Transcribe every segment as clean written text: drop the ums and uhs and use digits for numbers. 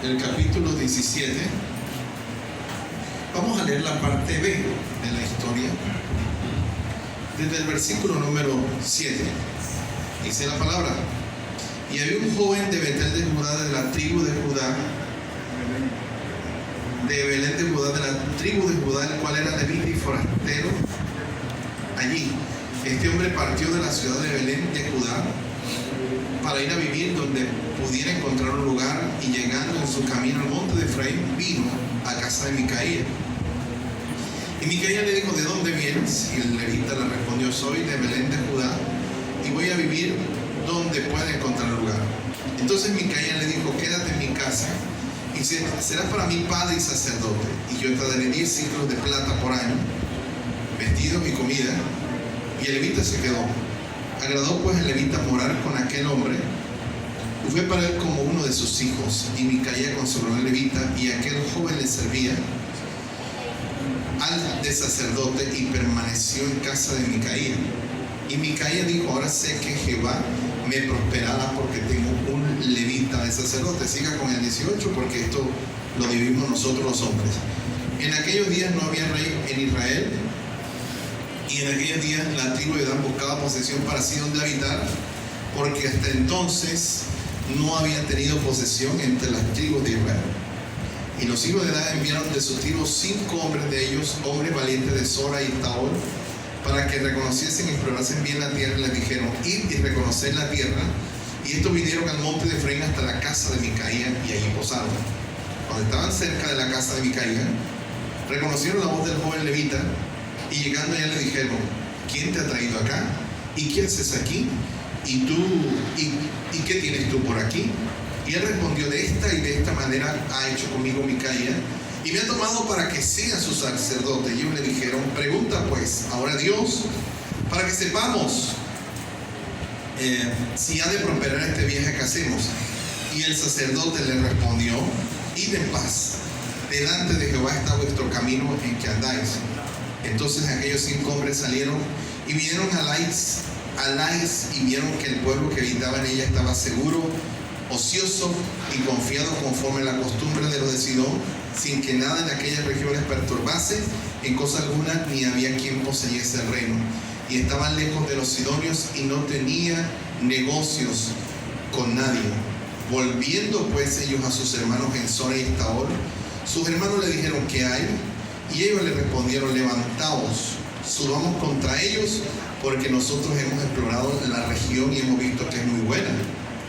el capítulo 17. Vamos a leer la parte B de la historia, desde el versículo número 7. Dice la palabra: y había un joven de Betel de Judá, de la tribu de Judá, de Belén de Judá, de la tribu de Judá, el cual era levita y forastero allí. Este hombre partió de la ciudad de Belén de Judá para ir a vivir donde pudiera encontrar un lugar, y llegando en su camino al monte de Efraín, vino a casa de Micaía. Y Micaía le dijo: ¿de dónde vienes? Y el levita le respondió: soy de Belén de Judá, y voy a vivir donde pueda encontrar un lugar. Entonces Micaía le dijo: quédate en mi casa, y serás para mí padre y sacerdote, y yo te daré 10 ciclos de plata por año, vestidos y comida. Y el levita se quedó. Agradó pues el levita morar con aquel hombre, y fue para él como uno de sus hijos. Y Micaía consoló al levita, y aquel joven le servía al de sacerdote, y permaneció en casa de Micaía. Y Micaía dijo: ahora sé que Jehová me prosperará, porque tengo un levita de sacerdote. Siga con el 18, porque esto lo vivimos nosotros los hombres. En aquellos días no había rey en Israel, y en aquellos días la tribu de Dan buscaba posesión para sí donde habitar, porque hasta entonces no habían tenido posesión entre las tribus de Israel. Y los hijos de Dan enviaron de sus tribus 5 hombres de ellos, hombres valientes de Sora y Taol, para que reconociesen y explorasen bien la tierra. Y les dijeron: id y reconoced la tierra. Y estos vinieron al monte de Efraín hasta la casa de Micaía, y allí posaron. Cuando estaban cerca de la casa de Micaía, reconocieron la voz del joven levita, y llegando allá le dijeron: ¿quién te ha traído acá? ¿Y qué haces aquí? ¿Y tú? ¿Y qué tienes tú por aquí? Y él respondió: de esta manera ha hecho conmigo Micaía, y me ha tomado para que sea su sacerdote. Y ellos le dijeron: pregunta pues ahora a Dios, para que sepamos si ha de prosperar este viaje que hacemos. Y el sacerdote le respondió: id en paz, delante de Jehová está vuestro camino en que andáis. Entonces aquellos 5 hombres salieron y vinieron a Lais, y vieron que el pueblo que habitaba en ella estaba seguro, ocioso y confiado, conforme a la costumbre de los de Sidón, sin que nada en aquellas regiones perturbase en cosa alguna, ni había quien poseyese el reino. Y estaban lejos de los sidonios, y no tenía negocios con nadie. Volviendo pues ellos a sus hermanos en Sora y Estaol, sus hermanos le dijeron: ¿qué hay? Y ellos le respondieron: levantaos, subamos contra ellos, porque nosotros hemos explorado la región y hemos visto que es muy buena,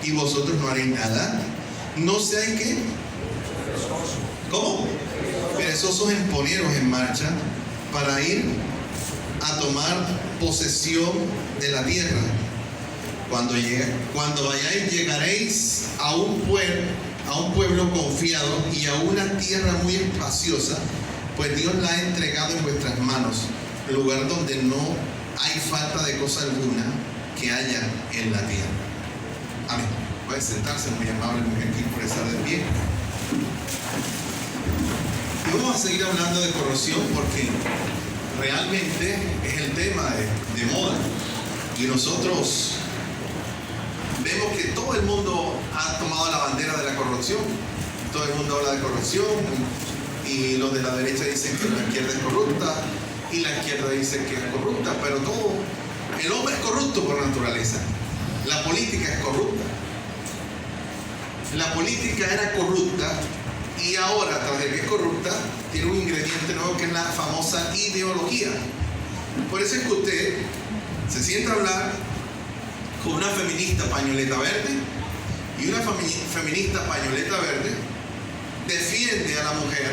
y vosotros no haréis nada. No seáis ¿qué? ¿Cómo? Perezosos en poneros en marcha para ir a tomar posesión de la tierra. Cuando vayáis, llegaréis a un pueblo confiado y a una tierra muy espaciosa, pues Dios la ha entregado en vuestras manos, lugar donde no hay falta de cosa alguna que haya en la tierra. Amén. Pueden sentarse, muy amable, muy gentil por estar de pie. Y vamos a seguir hablando de corrupción, porque realmente es el tema de moda. Y nosotros vemos que todo el mundo ha tomado la bandera de la corrupción. Todo el mundo habla de corrupción, y los de la derecha dicen que la izquierda es corrupta, y la izquierda dice que es corrupta, pero todo, el hombre es corrupto por naturaleza. La política es corrupta. La política era corrupta, y ahora, tras de que es corrupta, tiene un ingrediente nuevo, que es la famosa ideología. Por eso es que usted se sienta a hablar con una feminista pañoleta verde, y una feminista pañoleta verde defiende a la mujer,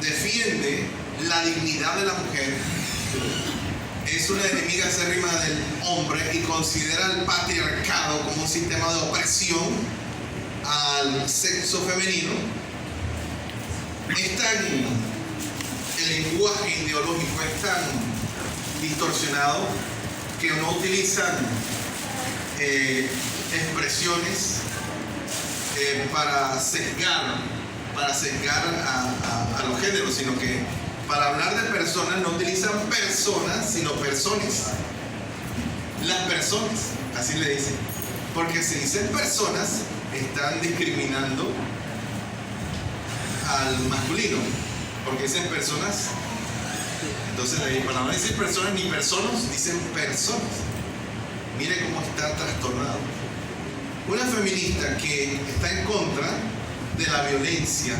defiende la dignidad de la mujer, es una enemiga acérrima del hombre, y considera el patriarcado como un sistema de opresión al sexo femenino. El lenguaje ideológico es tan distorsionado que no utilizan expresiones para sesgar a los géneros, sino que para hablar de personas no utilizan personas, sino personas. Las personas, así le dicen. Porque si dicen personas, están discriminando al masculino, porque dicen personas. Entonces, para no decir personas ni personas, dicen personas. Mire cómo está trastornado. Una feminista que está en contra de la violencia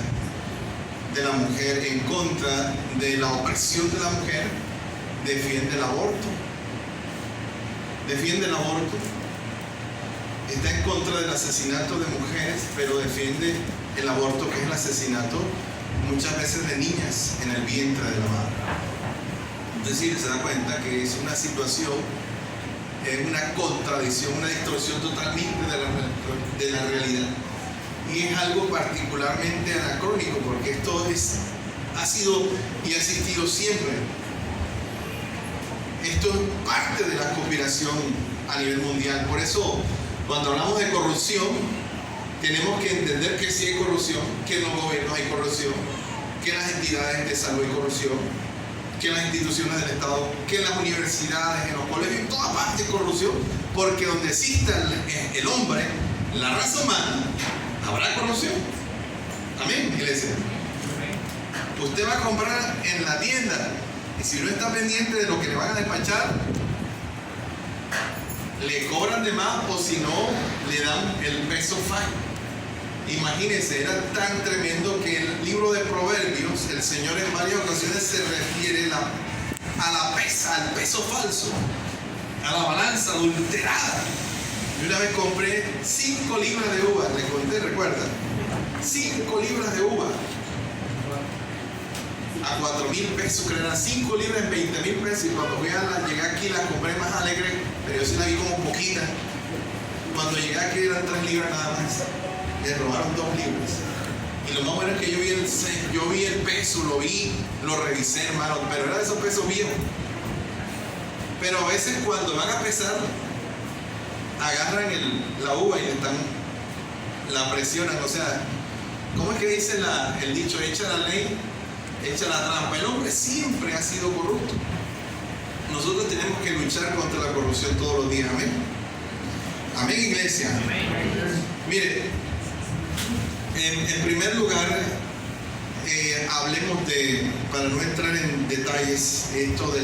de la mujer, en contra de la opresión de la mujer, defiende el aborto. Defiende el aborto. Está en contra del asesinato de mujeres, pero defiende el aborto, que es el asesinato muchas veces de niñas en el vientre de la madre. Es decir, se da cuenta que es una situación, es una contradicción, una distorsión totalmente de la realidad. Y es algo particularmente anacrónico, porque esto ha sido y ha existido siempre. Esto es parte de la conspiración a nivel mundial. Por eso, cuando hablamos de corrupción, tenemos que entender que sí hay corrupción, que en los gobiernos hay corrupción, que en las entidades de salud hay corrupción, que en las instituciones del Estado, que en las universidades, en los colegios, en todas partes hay corrupción, porque donde exista el hombre, la raza humana, habrá corrupción. Amén, iglesia. Usted va a comprar en la tienda y si no está pendiente de lo que le van a despachar, le cobran de más, o si no, le dan el peso fine. Imagínense, era tan tremendo que el libro de Proverbios, el Señor en varias ocasiones se refiere a la pesa, al peso falso, a la balanza adulterada. Yo una vez compré 5 libras de uva, le conté, recuerda, 5 libras de uva a 4,000 pesos, que eran 5 libras en 20,000 pesos, y cuando llegué aquí la compré más alegre, pero yo sí la vi como poquita. Cuando llegué aquí eran 3 libras nada más, le robaron 2 libras. Y lo más bueno es que yo vi el peso, lo revisé, hermano, pero era de esos pesos viejos. Pero a veces cuando van a pesar, agarran la uva y la presionan. O sea, ¿cómo es que dice el dicho? Echa la ley, echa la trampa. El hombre siempre ha sido corrupto. Nosotros tenemos que luchar contra la corrupción todos los días. Amén. Amén, iglesia. Amén. Mire, en primer lugar, hablemos para no entrar en detalles, esto de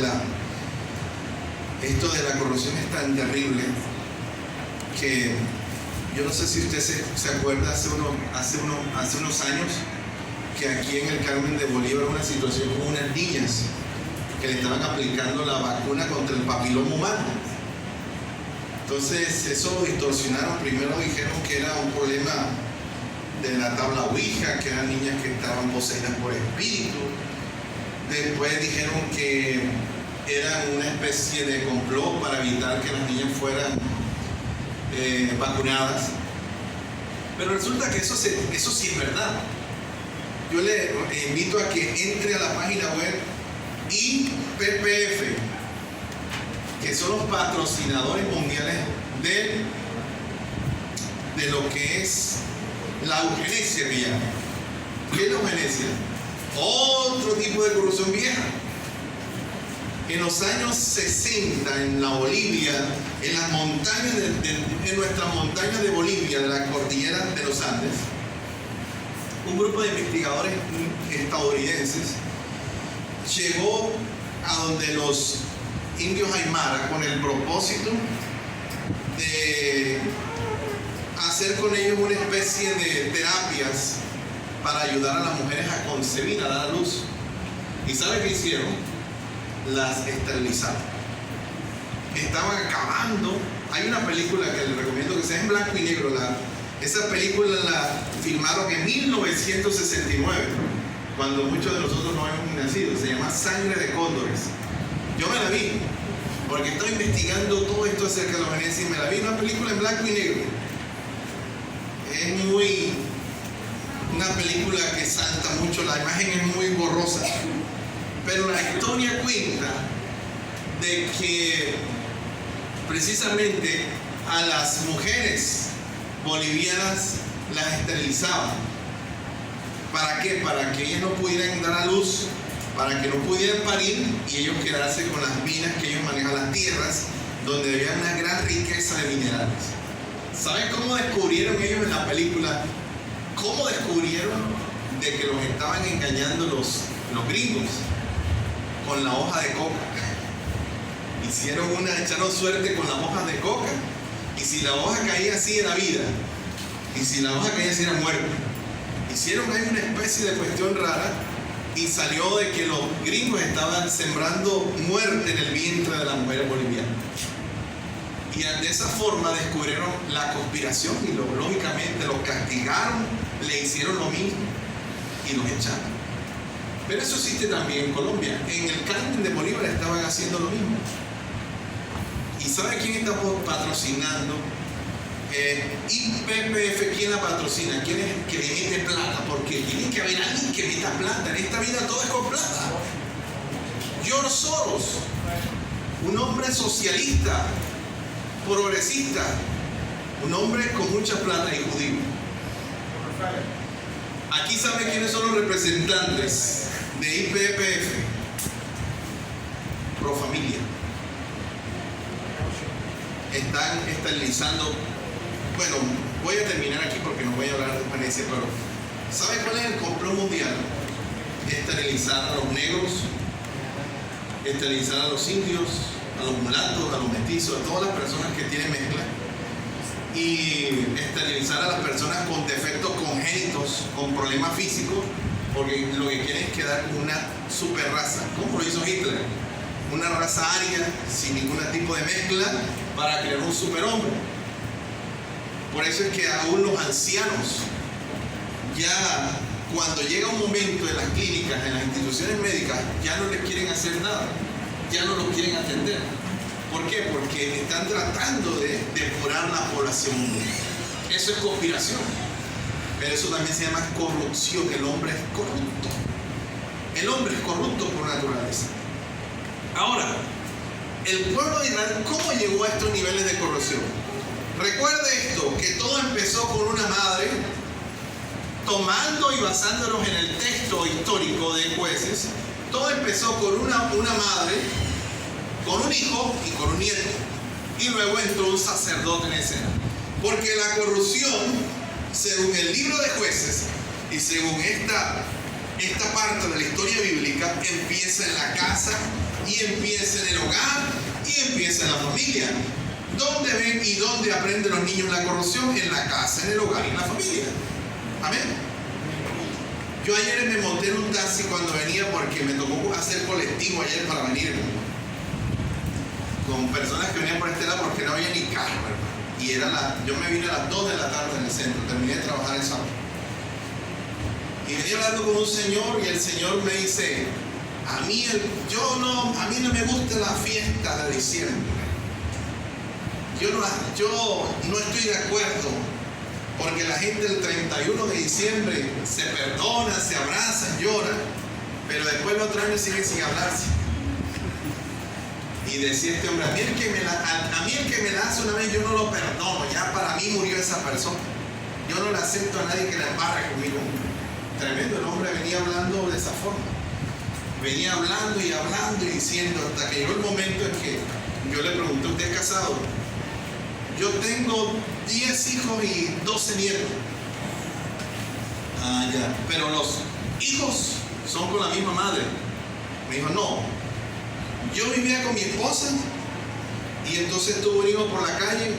la corrupción es tan terrible que yo no sé si usted se acuerda hace unos años que aquí en el Carmen de Bolívar una situación con unas niñas que le estaban aplicando la vacuna contra el papiloma humano. Entonces eso lo distorsionaron. Primero dijeron que era un problema de la tabla Ouija, que eran niñas que estaban poseídas por espíritu. Después dijeron que era una especie de complot para evitar que las niñas fueran vacunadas. Pero resulta que eso sí es verdad. Yo le invito a que entre a la página web IPPF, que son los patrocinadores mundiales de lo que es la eugenesia que llaman. ¿Qué es la eugenesia? Otro tipo de corrupción vieja. En los años 60, en la Bolivia, en las montañas en nuestras montañas de Bolivia, de la cordillera de los Andes, un grupo de investigadores estadounidenses llegó a donde los indios Aymara con el propósito de hacer con ellos una especie de terapias para ayudar a las mujeres a concebir, a dar a luz. ¿Y sabe qué hicieron? Las esterilizaron. Estaban acabando. Hay una película que les recomiendo que sea en blanco y negro. Esa película la filmaron en 1969, cuando muchos de nosotros no habíamos nacido. Se llama Sangre de Cóndores. Yo me la vi porque estaba investigando todo esto acerca de la eugenesia y me la vi. Una película en blanco y negro. Es una película que salta mucho, la imagen es muy borrosa, pero la historia cuenta de que precisamente a las mujeres bolivianas las esterilizaban. ¿Para qué? Para que ellas no pudieran dar a luz, para que no pudieran parir y ellos quedarse con las minas que ellos manejan, las tierras donde había una gran riqueza de minerales. ¿Saben cómo descubrieron ellos en la película? ¿Cómo descubrieron de que los estaban engañando los gringos con la hoja de coca. Echaron suerte con las hojas de coca, y si la hoja caía así era vida, y si la hoja caía así era muerte. Hicieron ahí una especie de cuestión rara, y salió de que los gringos estaban sembrando muerte en el vientre de la mujer boliviana. Y de esa forma descubrieron la conspiración y lógicamente los castigaron, le hicieron lo mismo y los echaron. Pero eso existe también en Colombia. En el Carmen de Bolívar estaban haciendo lo mismo. ¿Y sabe quién está patrocinando? YPF, ¿quién la patrocina? ¿Quién es el que le mete plata? Porque tiene que haber alguien que meta plata. En esta vida todo es con plata. George Soros, un hombre socialista, progresista, un hombre con mucha plata y judío. Aquí sabe quiénes son los representantes de YPF. Pro Familia. Están esterilizando. Bueno, voy a terminar aquí porque no voy a hablar de experiencia, pero ¿sabe cuál es el complot mundial? Esterilizar a los negros, esterilizar a los indios, a los mulatos, a los mestizos, a todas las personas que tienen mezcla, y esterilizar a las personas con defectos congénitos, con problemas físicos, porque lo que quieren es quedar como una super raza, como lo hizo Hitler, una raza aria sin ningún tipo de mezcla para crear un superhombre. Por eso es que aún los ancianos, ya cuando llega un momento en las clínicas, en las instituciones médicas, ya no les quieren hacer nada, ya no los quieren atender. ¿Por qué? Porque están tratando de depurar la población mundial. Eso es conspiración, pero eso también se llama corrupción. El hombre es corrupto. El hombre es corrupto por naturaleza. Ahora, el pueblo de Israel, ¿cómo llegó a estos niveles de corrupción? Recuerde esto, que todo empezó con una madre, tomando y basándonos en el texto histórico de Jueces. Todo empezó con una madre, con un hijo y con un nieto, y luego entró un sacerdote en escena. Porque la corrupción, según el libro de Jueces y según esta parte de la historia bíblica, empieza en la casa, y empieza en el hogar, y empieza en la familia. ¿Dónde ven y dónde aprenden los niños la corrupción? En la casa, en el hogar y en la familia. Amén. Yo ayer me monté en un taxi cuando venía, porque me tocó hacer colectivo ayer para venir con personas que venían por este lado porque no había ni carro, hermano. Y yo me vine a las 2 de la tarde en el centro, terminé de trabajar el sábado. Y venía hablando con un señor, y el señor me dice: a mí no me gusta la fiesta de diciembre. Yo no estoy de acuerdo, porque la gente el 31 de diciembre se perdona, se abraza, llora, pero después el otro año siguen sin hablarse. Y decía este hombre: a mí el que me la hace una vez yo no lo perdono, ya para mí murió esa persona. Yo no le acepto a nadie que la embarre conmigo. Tremendo, el hombre venía hablando de esa forma. Venía hablando y diciendo, hasta que llegó el momento en que yo le pregunté: ¿usted es casado? Yo tengo 10 hijos y 12 nietos. Ah, ya. Pero los hijos son con la misma madre. Me dijo: no. Yo vivía con mi esposa, y entonces tuve un hijo por la calle,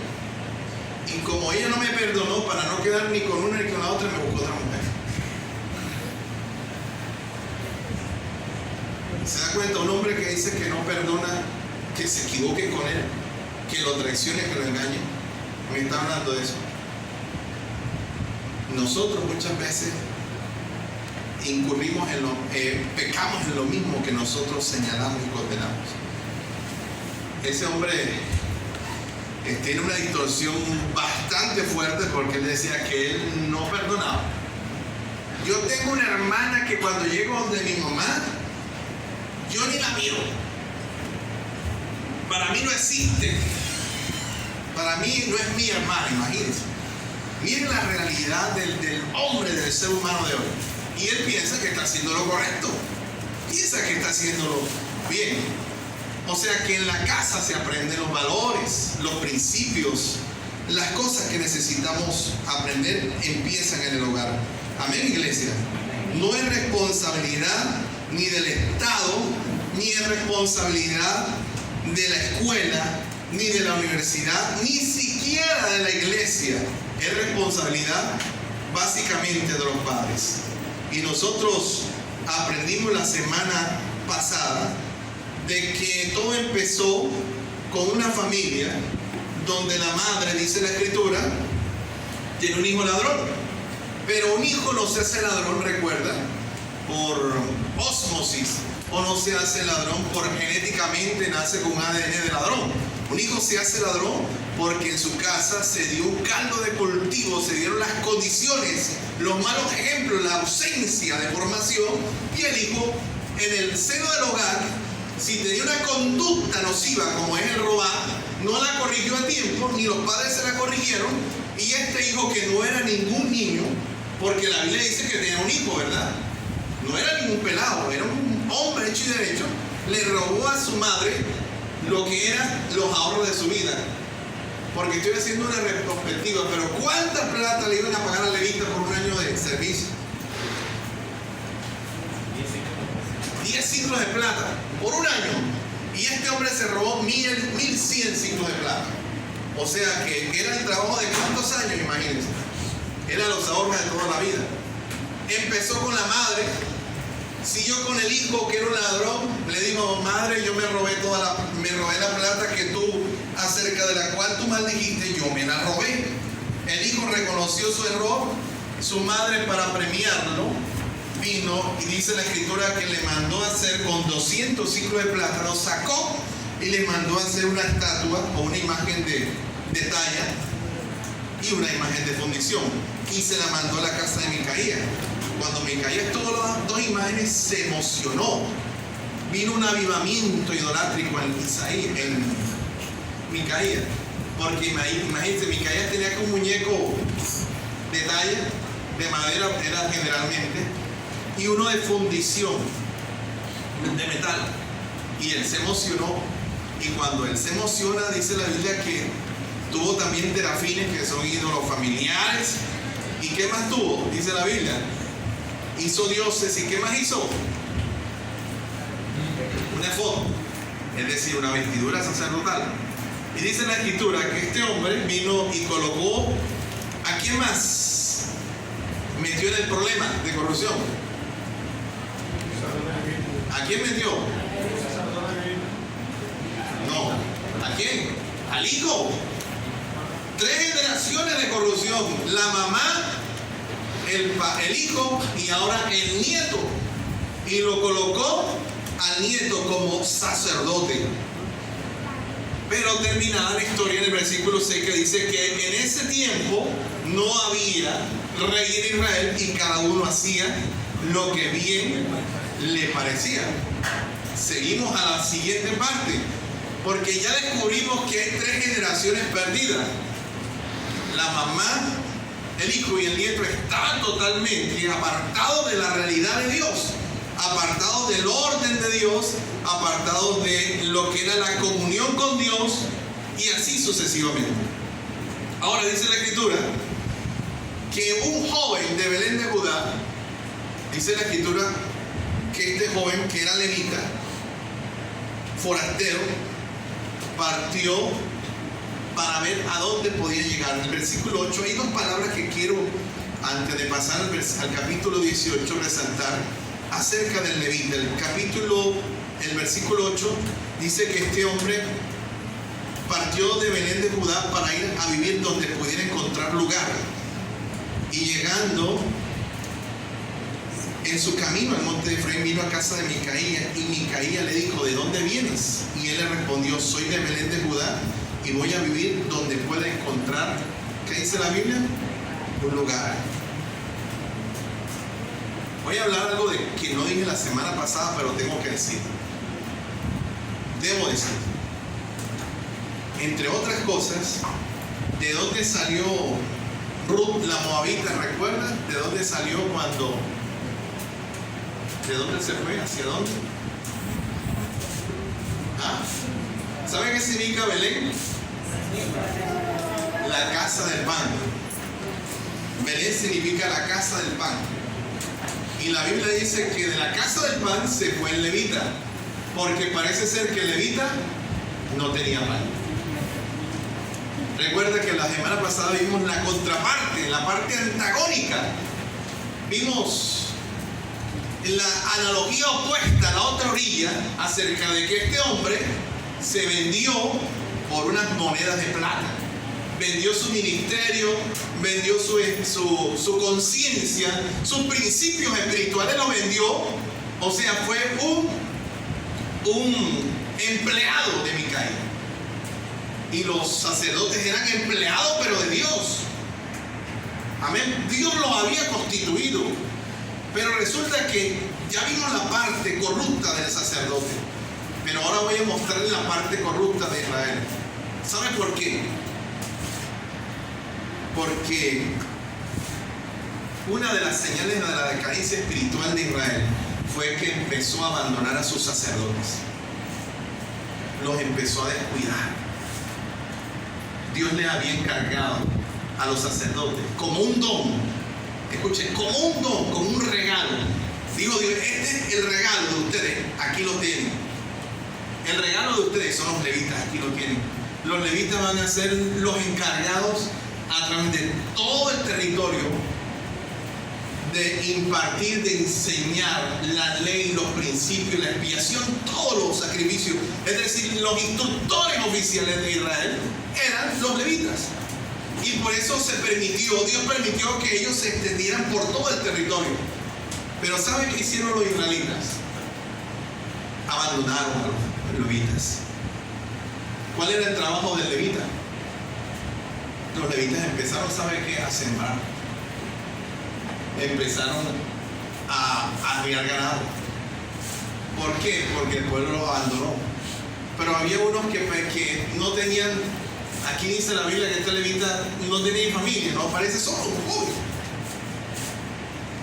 y como ella no me perdonó, para no quedar ni con una ni con la otra, me buscó otra mujer. ¿Se da cuenta? Un hombre que dice que no perdona, que se equivoque con él, que lo traicione, que lo engañe. Me está hablando de eso. Nosotros muchas veces incurrimos pecamos en lo mismo que nosotros señalamos y condenamos. Ese hombre tiene una distorsión bastante fuerte, porque él decía que él no perdonaba. Yo tengo una hermana que cuando llego donde mi mamá, yo ni la miro. Para mí no existe. Para mí no es mi hermana, imagínense. Miren la realidad del hombre, del ser humano de hoy. Y él piensa que está haciendo lo correcto. Piensa que está haciéndolo bien. O sea que en la casa se aprenden los valores, los principios, las cosas que necesitamos aprender empiezan en el hogar. Amén, iglesia. no es responsabilidad ni del Estado, ni es responsabilidad de la escuela, ni de la universidad, ni siquiera de la iglesia. Es responsabilidad básicamente de los padres. Y nosotros aprendimos la semana pasada de que todo empezó con una familia donde la madre, dice la escritura, tiene un hijo ladrón. Pero un hijo no se hace ladrón, recuerda, por ósmosis, o no se hace ladrón por genéticamente nace con un ADN de ladrón. Un hijo se hace ladrón porque en su casa se dio un caldo de cultivo, se dieron las condiciones, los malos ejemplos, la ausencia de formación, y el hijo en el seno del hogar, si tenía una conducta nociva como es el robar, no la corrigió a tiempo, ni los padres se la corrigieron, y este hijo, que no era ningún niño, porque la Biblia dice que tenía un hijo, ¿verdad? No era ningún pelado, era un hombre hecho y derecho, le robó a su madre lo que eran los ahorros de su vida. Porque estoy haciendo una retrospectiva, pero ¿cuánta plata le iban a pagar a Levita por un año de servicio? 10 ciclos de plata por un año. Y este hombre se robó 1100 ciclos de plata. O sea que era el trabajo de cuántos años, imagínense. Era los ahorros de toda la vida. Empezó con la madre, siguió con el hijo, que era un ladrón. Le dijo: madre, yo me robé la plata que tú, acerca de la cual tú maldijiste, yo me la robé. El hijo reconoció su error. Su madre, para premiarlo, vino y dice la escritura que le mandó a hacer con 200 ciclos de plata, lo sacó y le mandó a hacer una estatua o una imagen de talla y una imagen de fundición, y se la mandó a la casa de Micaía. Cuando Micaía tuvo las dos imágenes, se emocionó. Vino un avivamiento idolátrico en Micaía, porque imagínense, Micaía tenía que un muñeco de talla, de madera era generalmente, y uno de fundición, de metal. Y él se emocionó, y cuando él se emociona, dice la Biblia que tuvo también terafines, que son ídolos familiares. ¿Y qué más tuvo? Dice la Biblia, hizo dioses. ¿Y qué más hizo? Una foto, es decir, una vestidura sacerdotal. Y dice la escritura que este hombre vino y colocó, ¿a quién más metió en el problema de corrupción? ¿A quién metió? No, ¿a quién? Al hijo. 3 generaciones de corrupción. La mamá, el hijo y ahora el nieto. Y lo colocó al nieto como sacerdote. Pero terminada la historia en el versículo 6, que dice que en ese tiempo no había rey en Israel y cada uno hacía lo que bien le parecía. Seguimos a la siguiente parte, porque ya descubrimos que hay 3 generaciones perdidas. La mamá, el hijo y el nieto estaban totalmente apartados de la realidad de Dios, apartados del orden de Dios, apartados de lo que era la comunión con Dios, y así sucesivamente. Ahora dice la escritura que un joven de Belén de Judá, dice la escritura que este joven, que era levita, forastero, partió para ver a dónde podía llegar. En el versículo 8 hay 2 palabras que quiero, antes de pasar al capítulo 18, resaltar acerca del levita. El versículo 8 dice que este hombre partió de Belén de Judá para ir a vivir donde pudiera encontrar lugar. Y llegando en su camino al monte de Efraín, vino a casa de Micaía, y Micaía le dijo: ¿de dónde vienes? Y él le respondió: soy de Belén de Judá y voy a vivir donde pueda encontrar, ¿qué dice la Biblia? Un lugar. Voy a hablar algo de que no dije la semana pasada, pero tengo que decir. Debo decir, entre otras cosas, ¿de dónde salió Ruth la Moabita? ¿Recuerdas? ¿De dónde salió cuando? ¿De dónde se fue? ¿Hacia dónde? ¿Ah? ¿Sabe qué significa Belén? La casa del pan. Belén significa la casa del pan. Y la Biblia dice que de la casa del pan se fue el levita, porque parece ser que el levita no tenía pan. Recuerda que la semana pasada vimos la contraparte, la parte antagónica. Vimos la analogía opuesta a la otra orilla acerca de que este hombre se vendió por unas monedas de plata. Vendió su ministerio, vendió su conciencia, sus principios espirituales los vendió. O sea, fue un empleado de Micaía. Y los sacerdotes eran empleados, pero de Dios. Amén. Dios los había constituido. Pero resulta que ya vimos la parte corrupta del sacerdote. Pero ahora voy a mostrarles la parte corrupta de Israel. ¿Sabe por qué? Porque una de las señales de la decadencia espiritual de Israel fue que empezó a abandonar a sus sacerdotes. Los empezó a descuidar. Dios les había encargado a los sacerdotes como un don. Escuchen, como un don, como un regalo. Digo Dios, este es el regalo de ustedes, aquí lo tienen. El regalo de ustedes son los levitas, aquí lo tienen. Los levitas van a ser los encargados a través de todo el territorio de impartir, de enseñar la ley, los principios, la expiación, todos los sacrificios. Es decir, los instructores oficiales de Israel eran los levitas. Y por eso Dios permitió que ellos se extendieran por todo el territorio. Pero ¿saben qué hicieron los israelitas? Abandonaron a los levitas. ¿Cuál era el trabajo del levita? Los levitas empezaron, ¿sabe qué? A sembrar. Empezaron a criar ganado. ¿Por qué? Porque el pueblo los abandonó. Pero había unos que no tenían, aquí dice la Biblia que este levita no tenía familia, no aparece solo, un joven.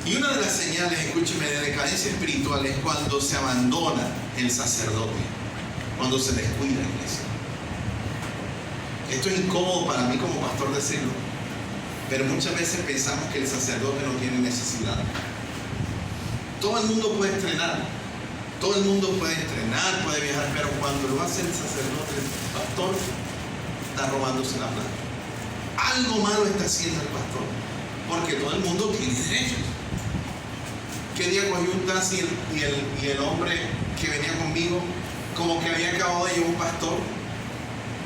Y una de las señales, escúcheme, de decadencia espiritual es cuando se abandona el sacerdote, cuando se descuida la iglesia. Esto es incómodo para mí como pastor decirlo, pero muchas veces pensamos que el sacerdote no tiene necesidad. Todo el mundo puede estrenar, todo el mundo puede entrenar, puede viajar, pero cuando lo hace el sacerdote, el pastor, está robándose la plata. Algo malo está haciendo el pastor, porque todo el mundo tiene derechos. ¿Qué día cogí un taxi y el hombre que venía conmigo, como que había acabado de llevar un pastor?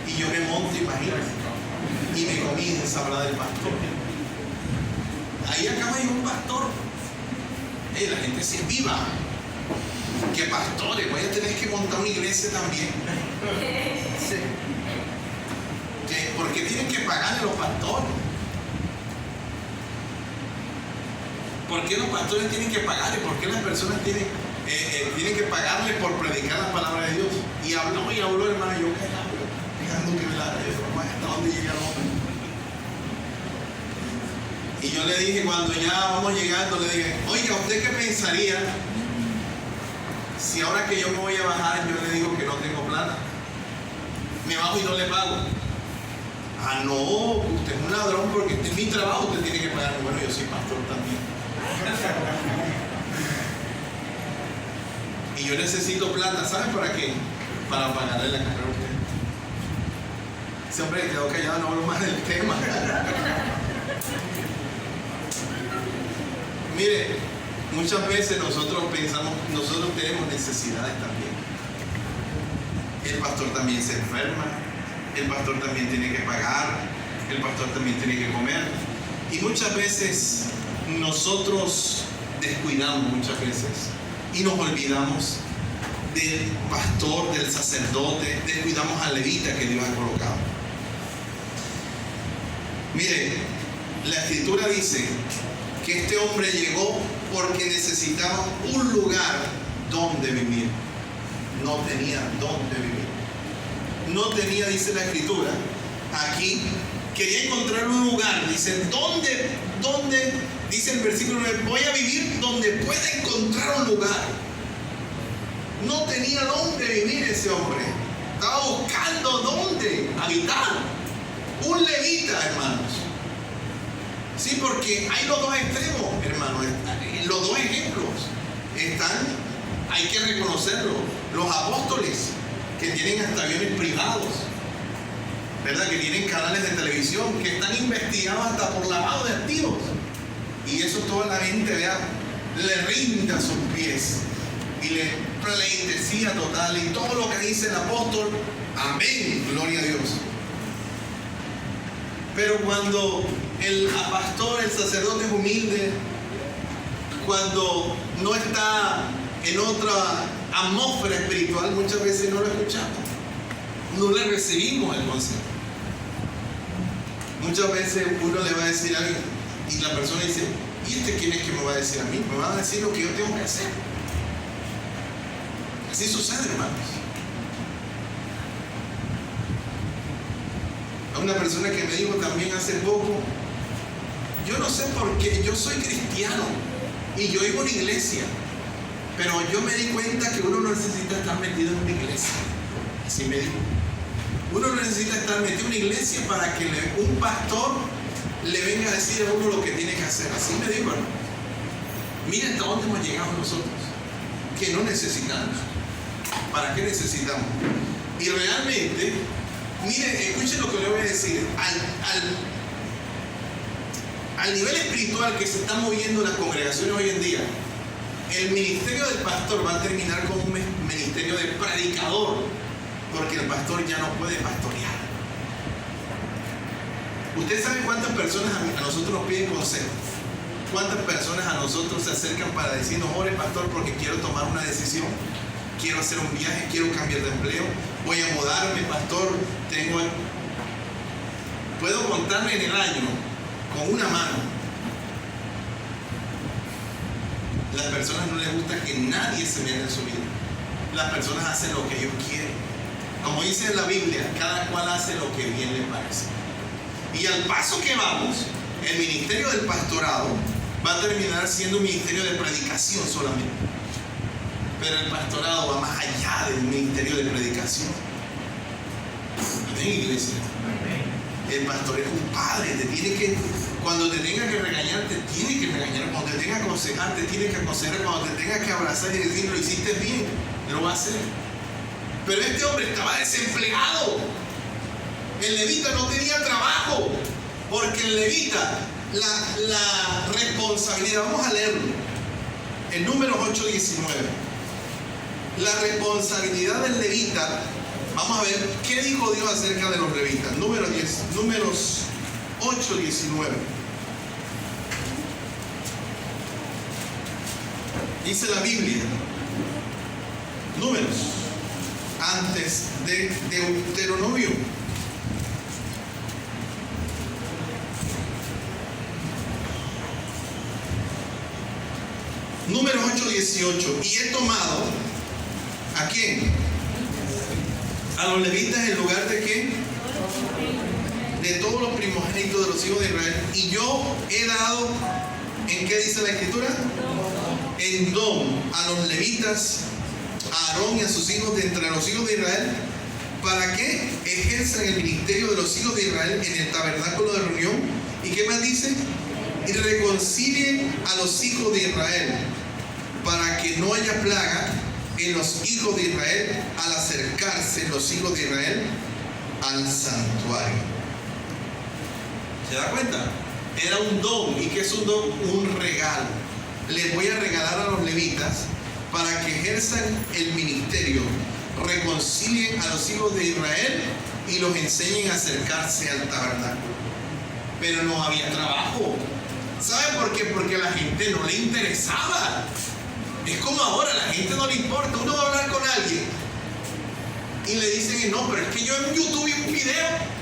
Y yo me monto, imagínate, y me comienza a hablar del pastor. Ahí acaba de un pastor. La gente se viva. ¿Qué pastores? Voy a tener que montar una iglesia también. Sí. ¿Por qué tienen que pagarle a los pastores? ¿Por qué los pastores tienen que pagarle? ¿Por qué las personas tienen que pagarle por predicar la palabra de Dios? Y habló, hermano, yo callado. Que velar, hasta dónde llega el hombre. Y yo le dije, cuando ya vamos llegando, le dije, oiga, ¿usted qué pensaría si ahora que yo me voy a bajar, yo le digo que no tengo plata? Me bajo y no le pago. Ah, no, usted es un ladrón porque este es mi trabajo, usted tiene que pagar. Bueno, yo soy pastor también. Y yo necesito plata, ¿sabe para qué? Para pagarle la carrera a usted. Ese hombre quedó callado, no hablo más del tema. Mire, muchas veces nosotros pensamos, nosotros tenemos necesidades también. El pastor también se enferma, el pastor también tiene que pagar, el pastor también tiene que comer. Y muchas veces nosotros descuidamos y nos olvidamos del pastor, del sacerdote, descuidamos al levita que Dios ha colocado. Mire, la escritura dice que este hombre llegó porque necesitaba un lugar donde vivir. No tenía donde vivir. No tenía, dice la escritura, aquí quería encontrar un lugar. Dice, ¿dónde? Dice el versículo 9, voy a vivir donde pueda encontrar un lugar. No tenía dónde vivir ese hombre. Estaba buscando dónde habitar. Un levita, hermanos. Sí, porque hay los dos extremos, hermanos. Los dos ejemplos. hay que reconocerlo. Los apóstoles, que tienen hasta aviones privados, ¿verdad? Que tienen canales de televisión, que están investigados hasta por lavado de activos. Y eso toda la gente, vea, le rinde a sus pies y le pleitesía total. Y todo lo que dice el apóstol, amén, gloria a Dios. Pero cuando el pastor, el sacerdote es humilde, cuando no está en otra atmósfera espiritual, muchas veces no lo escuchamos, no le recibimos el consejo. Muchas veces uno le va a decir algo y la persona dice, ¿y este quién es que me va a decir a mí? Me va a decir lo que yo tengo que hacer. Así sucede, hermanos. A una persona que me dijo también hace poco, yo no sé por qué, yo soy cristiano y yo iba a una iglesia, pero yo me di cuenta que uno no necesita estar metido en una iglesia. Así me dijo. Uno no necesita estar metido en una iglesia para que un pastor le venga a decir a uno lo que tiene que hacer. Así me dijo, hermano. Mira hasta dónde hemos llegado nosotros, que no necesitamos. ¿Para qué necesitamos? Y realmente, mire, escuchen lo que le voy a decir. Al nivel espiritual que se está moviendo las congregaciones hoy en día, el ministerio del pastor va a terminar como un ministerio de predicador, porque el pastor ya no puede pastorear. ¿Usted sabe cuántas personas a nosotros nos piden consejo? ¿Cuántas personas a nosotros se acercan para decirnos, ore pastor, porque quiero tomar una decisión? Quiero hacer un viaje, quiero cambiar de empleo, voy a mudarme, pastor, puedo contarme en el año con una mano. Las personas no les gusta que nadie se meta en su vida. Las personas hacen lo que ellos quieren. Como dice en la Biblia, cada cual hace lo que bien le parece. Y al paso que vamos, el ministerio del pastorado va a terminar siendo un ministerio de predicación solamente. Pero el pastorado va más allá del ministerio de predicación. Amén, iglesia. El pastor es un padre, cuando te tenga que regañar, te tiene que regañar. Cuando te tenga que aconsejar, te tiene que aconsejar. Cuando te tenga que abrazar y decir, lo hiciste bien, lo va a hacer. Pero este hombre estaba desempleado. El levita no tenía trabajo, porque el levita, la responsabilidad, vamos a leerlo, en Números 8:19. La responsabilidad del levita, vamos a ver qué dijo Dios acerca de los levitas. Números 8:19. Dice la Biblia, Números, antes de Deuteronomio. Números 8:18. Y he tomado, ¿a quién? A los levitas en lugar de ¿qué? De todos los primogénitos de los hijos de Israel. Y yo he dado, ¿en qué dice la escritura? En don a los levitas, a Aarón y a sus hijos de entre los hijos de Israel, para que ejerzan el ministerio de los hijos de Israel en el tabernáculo de reunión. ¿Y qué más dice? Y reconcilien a los hijos de Israel, para que no haya plaga en los hijos de Israel al acercarse los hijos de Israel al santuario. ¿Se da cuenta? Era un don. ¿Y qué es un don? Un regalo. Les voy a regalar a los levitas para que ejerzan el ministerio, reconcilien a los hijos de Israel y los enseñen a acercarse al tabernáculo. Pero no había trabajo. ¿Sabe por qué? Porque a la gente no le interesaba. Es como ahora, a la gente no le importa. Uno va a hablar con alguien y le dicen, no, pero es que yo en YouTube vi un video.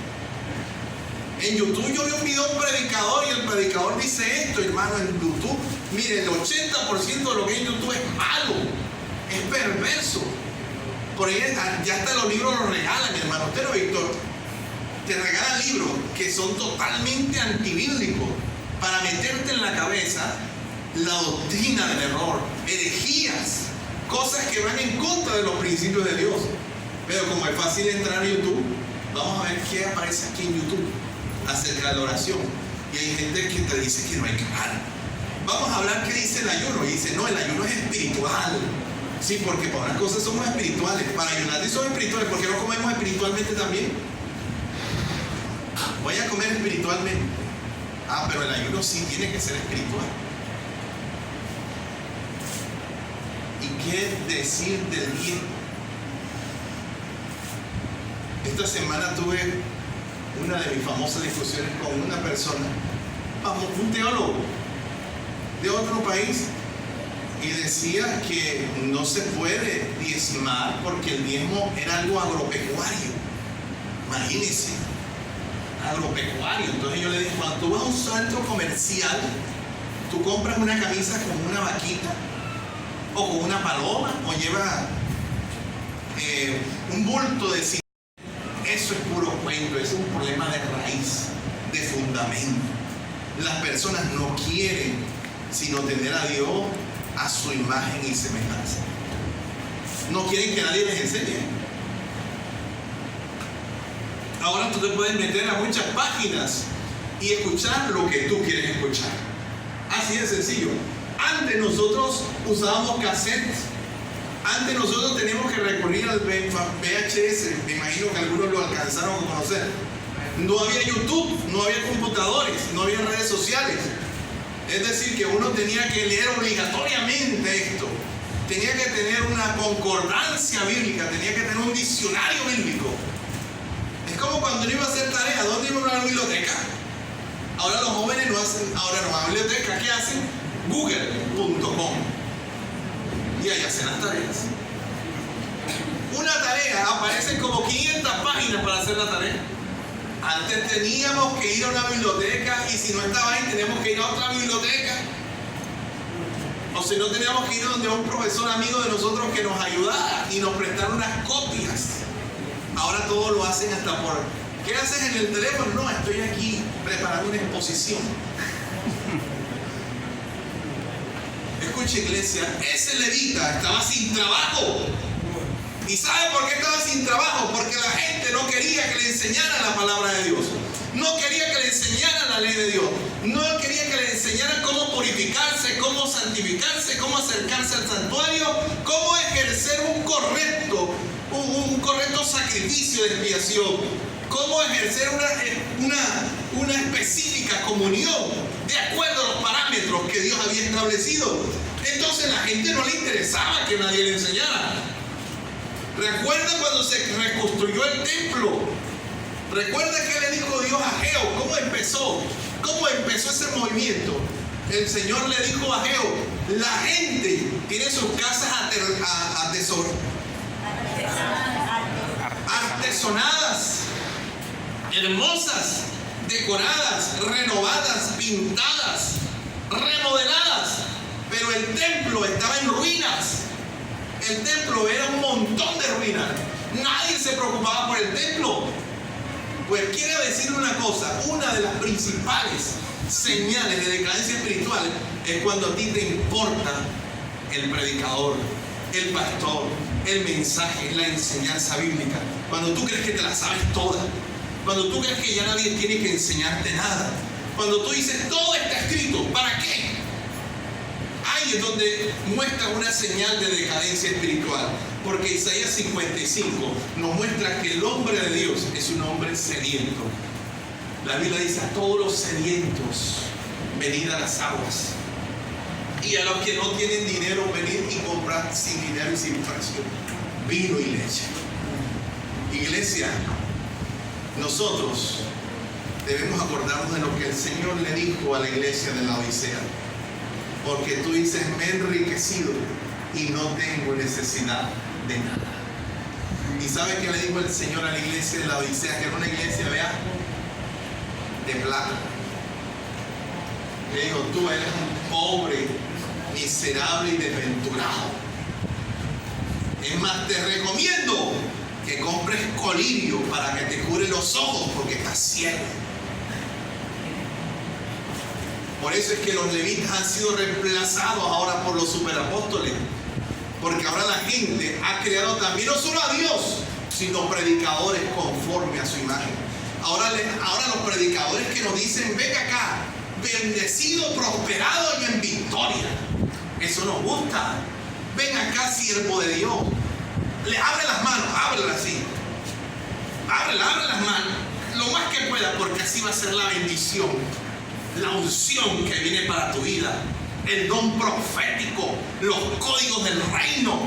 En YouTube yo vi un video de un predicador y el predicador dice esto, hermano, en YouTube. Mire, el 80% de lo que hay en YouTube es malo, es perverso. Por ahí ya hasta los libros los regalan, hermano. Usted no, Víctor, te regalan libros que son totalmente antibíblicos para meterte en la cabeza la doctrina del error, herejías, cosas que van en contra de los principios de Dios. Pero como es fácil entrar a YouTube, vamos a ver qué aparece aquí en YouTube acerca de la oración. Y hay gente que te dice que no hay que orar. Vamos a hablar qué dice el ayuno. Y dice, no, el ayuno es espiritual. Sí, porque para unas cosas somos espirituales, para ayudarte somos espirituales, ¿por qué no comemos espiritualmente también? Voy a comer espiritualmente. Pero el ayuno sí tiene que ser espiritual. ¿Y qué decir del diezmo? Esta semana tuve una de mis famosas discusiones con una persona, un teólogo de otro país, y decía que no se puede diezmar porque el diezmo era algo agropecuario. Imagínense, agropecuario. Entonces yo le dije, cuando tú vas a un centro comercial, tú compras una camisa con una vaquita o con una paloma o llevas un bulto de cine. Eso es puro cuento, es un problema de raíz, de fundamento. Las personas no quieren sino tener a Dios a su imagen y semejanza. No quieren que nadie les enseñe. Ahora tú te puedes meter a muchas páginas y escuchar lo que tú quieres escuchar. Así de sencillo. Antes nosotros usábamos cassettes. Antes nosotros teníamos que recurrir al VHS. Me imagino que algunos lo alcanzaron a conocer. No había YouTube, no había computadores, no había redes sociales. Es decir, que uno tenía que leer obligatoriamente esto. Tenía que tener una concordancia bíblica, tenía que tener un diccionario bíblico. Es como cuando uno iba a hacer tarea, ¿dónde iba a una biblioteca? Ahora los jóvenes no hacen, ahora no van a biblioteca, ¿qué hacen? Google.com. Y ahí hacen las tareas. Una tarea, aparecen como 500 páginas para hacer la tarea. Antes teníamos que ir a una biblioteca y si no estaba ahí teníamos que ir a otra biblioteca. O si no teníamos que ir donde un profesor amigo de nosotros que nos ayudara y nos prestara unas copias. Ahora todo lo hacen hasta por... ¿Qué haces en el teléfono? No, estoy aquí preparando una exposición. Escucha, iglesia, ese levita estaba sin trabajo. ¿Y sabe por qué estaba sin trabajo? Porque la gente no quería que le enseñara la palabra de Dios. No quería que le enseñara la ley de Dios. No quería que le enseñara cómo purificarse, cómo santificarse, cómo acercarse al santuario, cómo ejercer un correcto sacrificio de expiación, cómo ejercer una específica comunión de acuerdo a los parámetros que Dios había establecido. Entonces a la gente no le interesaba que nadie le enseñara. Recuerda cuando se reconstruyó el templo. Recuerda que le dijo Dios a Ageo. ¿Cómo empezó ese movimiento? El Señor le dijo a Ageo: la gente tiene sus casas artesonadas, hermosas, decoradas, renovadas, pintadas, remodeladas, pero el templo estaba en ruinas. El templo era un montón de ruinas. Nadie se preocupaba por el templo. Pues quiero decir una cosa: una de las principales señales de decadencia espiritual es cuando a ti te importa el predicador, el pastor, el mensaje, la enseñanza bíblica. Cuando tú crees que te la sabes toda, cuando tú crees que ya nadie tiene que enseñarte nada, cuando tú dices todo está escrito, ¿para qué? Ahí es donde muestra una señal de decadencia espiritual, porque Isaías 55 nos muestra que el hombre de Dios es un hombre sediento. La Biblia dice: a todos los sedientos, venid a las aguas, y a los que no tienen dinero, venid y comprad sin dinero y sin precio vino y leche. Iglesia, nosotros debemos acordarnos de lo que el Señor le dijo a la iglesia de la Odisea. Porque tú dices: me he enriquecido y no tengo necesidad de nada. ¿Y sabe qué le dijo el Señor a la iglesia de la Odisea? Que era una iglesia, vea, de plata. Le dijo: tú eres un pobre, miserable y desventurado. Es más, te recomiendo que compres colirio para que te cure los ojos, porque estás ciego. Por eso es que los levitas han sido reemplazados ahora por los superapóstoles, porque ahora la gente ha creado también no solo a Dios, sino predicadores conforme a su imagen. Ahora los predicadores que nos dicen: venga acá, bendecido, prosperado y en victoria. Eso nos gusta. ven acá, siervo de Dios. Le abre las manos, ábrela así. Abre las manos, lo más que pueda, porque así va a ser la bendición, la unción que viene para tu vida, el don profético, los códigos del reino.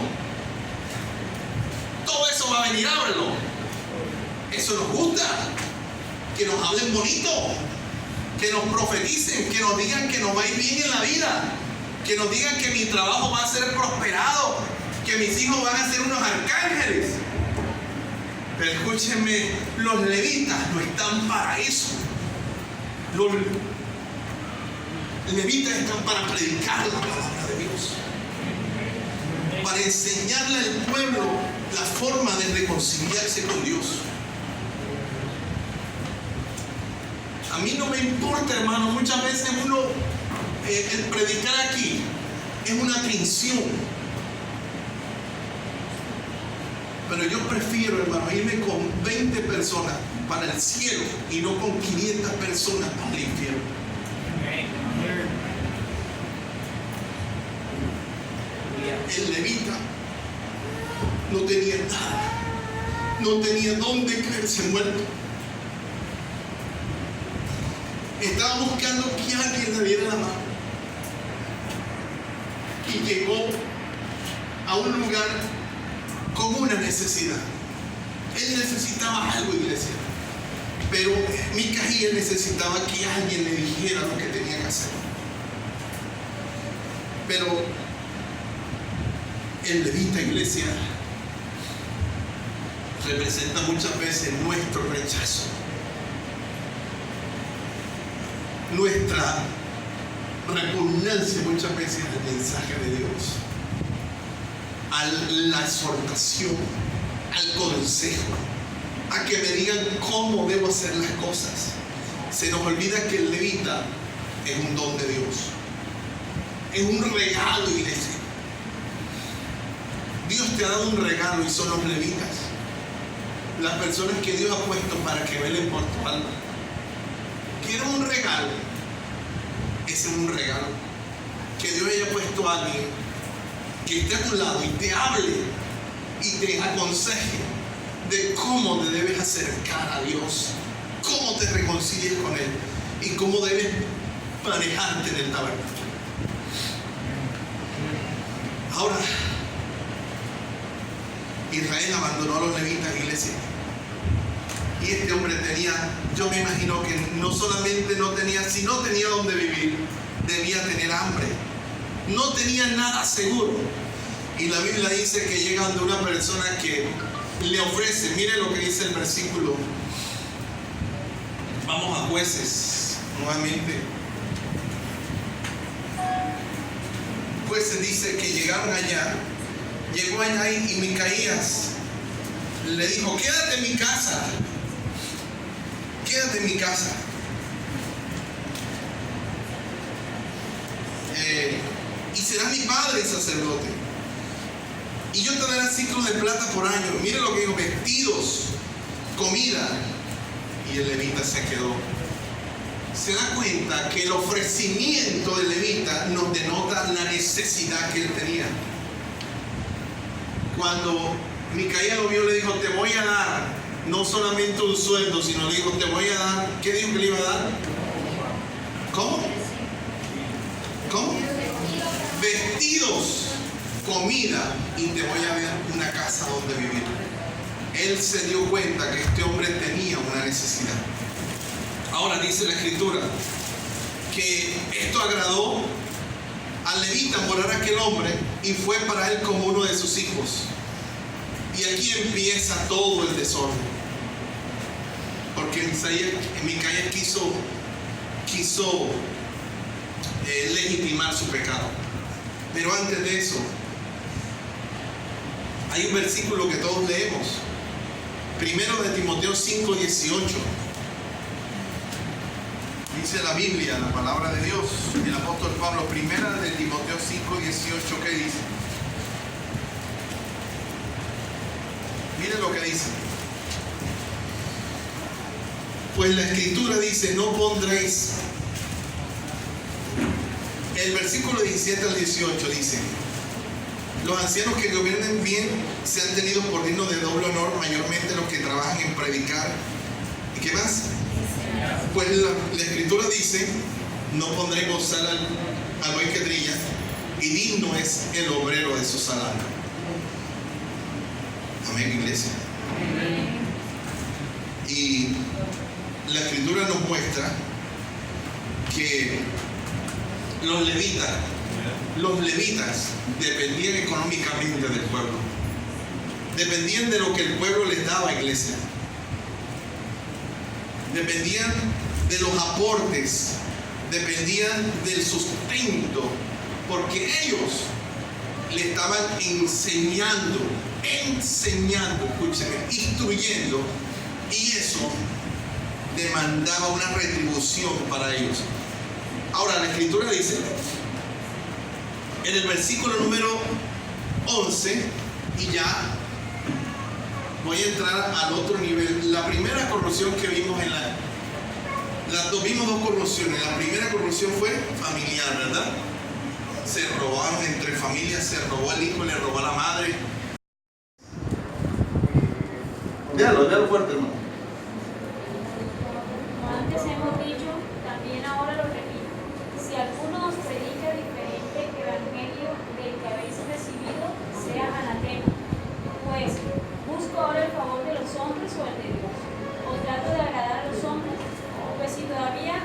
Todo eso va a venir, ábrelo. Eso nos gusta, que nos hablen bonito, que nos profeticen, que nos digan que nos va a ir bien en la vida, que nos digan que mi trabajo va a ser prosperado, que mis hijos van a ser unos arcángeles. Pero escúchenme, los levitas no están para eso. Los levitas están para predicar la palabra de Dios, para enseñarle al pueblo la forma de reconciliarse con Dios. A mí no me importa, hermano, muchas veces el predicar aquí es una atrición. Pero yo prefiero, hermano, irme con 20 personas para el cielo y no con 500 personas para el infierno. El levita no tenía nada, no tenía dónde caerse muerto. Estaba buscando que alguien le diera la mano. Y llegó a un lugar con una necesidad. Él necesitaba algo, iglesia. Pero Micaía necesitaba que alguien le dijera lo que tenía que hacer. Pero el levita, iglesia, representa muchas veces nuestro rechazo, nuestra repugnancia muchas veces al mensaje de Dios, a la exhortación, al consejo, a que me digan cómo debo hacer las cosas. Se nos olvida que el levita es un don de Dios, es un regalo, iglesia. Dios te ha dado un regalo y son los levitas, las personas que Dios ha puesto para que velen por tu alma. ¿Quieres un regalo? Ese es un regalo. Que Dios haya puesto a alguien que esté a tu lado y te hable y te aconseje de cómo te debes acercar a Dios, cómo te reconcilies con Él y cómo debes manejarte en el tabernáculo. Ahora, Israel abandonó a los levitas, iglesia. Y este hombre tenía, yo me imagino que no solamente no tenía, si no tenía dónde vivir, debía tener hambre. No tenía nada seguro. Y la Biblia dice que llega ante una persona que le ofrece, mire lo que dice el versículo. Vamos a Jueces, nuevamente. Jueces dice que llegaron allá. Llegó allá y Micaías le dijo: quédate en mi casa, quédate en mi casa. Y serás mi padre sacerdote. Y yo te daré ciclos de plata por año. Mire lo que dijo: vestidos, comida. Y el levita se quedó. Se da cuenta que el ofrecimiento del levita nos denota la necesidad que él tenía. Cuando Micaía lo vio, le dijo: te voy a dar no solamente un sueldo, sino le dijo: te voy a dar, ¿qué dijo que le iba a dar? ¿Cómo? ¿Cómo? Vestidos, comida, y te voy a dar una casa donde vivir. Él se dio cuenta que este hombre tenía una necesidad. Ahora dice la Escritura que esto agradó al levita morar aquel hombre y fue para él como uno de sus hijos. Y aquí empieza todo el desorden, porque Micaías quiso legitimar su pecado. Pero antes de eso hay un versículo que todos leemos, primero de Timoteo 5:18. Dice la Biblia, la palabra de Dios, el apóstol Pablo, primera de Timoteo 5:18, ¿qué dice? Mire lo que dice. Pues la Escritura dice: no pondréis. El versículo 17 al 18 dice: Los ancianos que gobiernen bien se han tenido por dignos de doble honor, mayormente los que trabajan en predicar. ¿Y qué más? Pues la Escritura dice: no pondré gozar al buey que trilla, y digno es el obrero de su salario. Amén, iglesia. Y la Escritura nos muestra que los levitas dependían económicamente del pueblo. Dependían de lo que el pueblo les daba, iglesia. Dependían de los aportes, dependían del sustento, porque ellos le estaban enseñando, escúcheme, instruyendo, y eso demandaba una retribución para ellos. Ahora, la Escritura dice, en el versículo número 11, y ya voy a entrar al otro nivel. La primera corrupción que vimos vimos dos corrupciones. La primera corrupción fue familiar, ¿verdad? Se robaron entre familias, se robó al hijo, le robó a la madre. Déjalo fuerte, hermano. Como antes hemos dicho, también ahora lo repito: si alguno os predica diferente evangelio del que habéis recibido, sea anatema. Pues, ¿busco ahora el favor de los hombres o el de Dios? ¿O trato de agradar a los hombres? Pues si todavía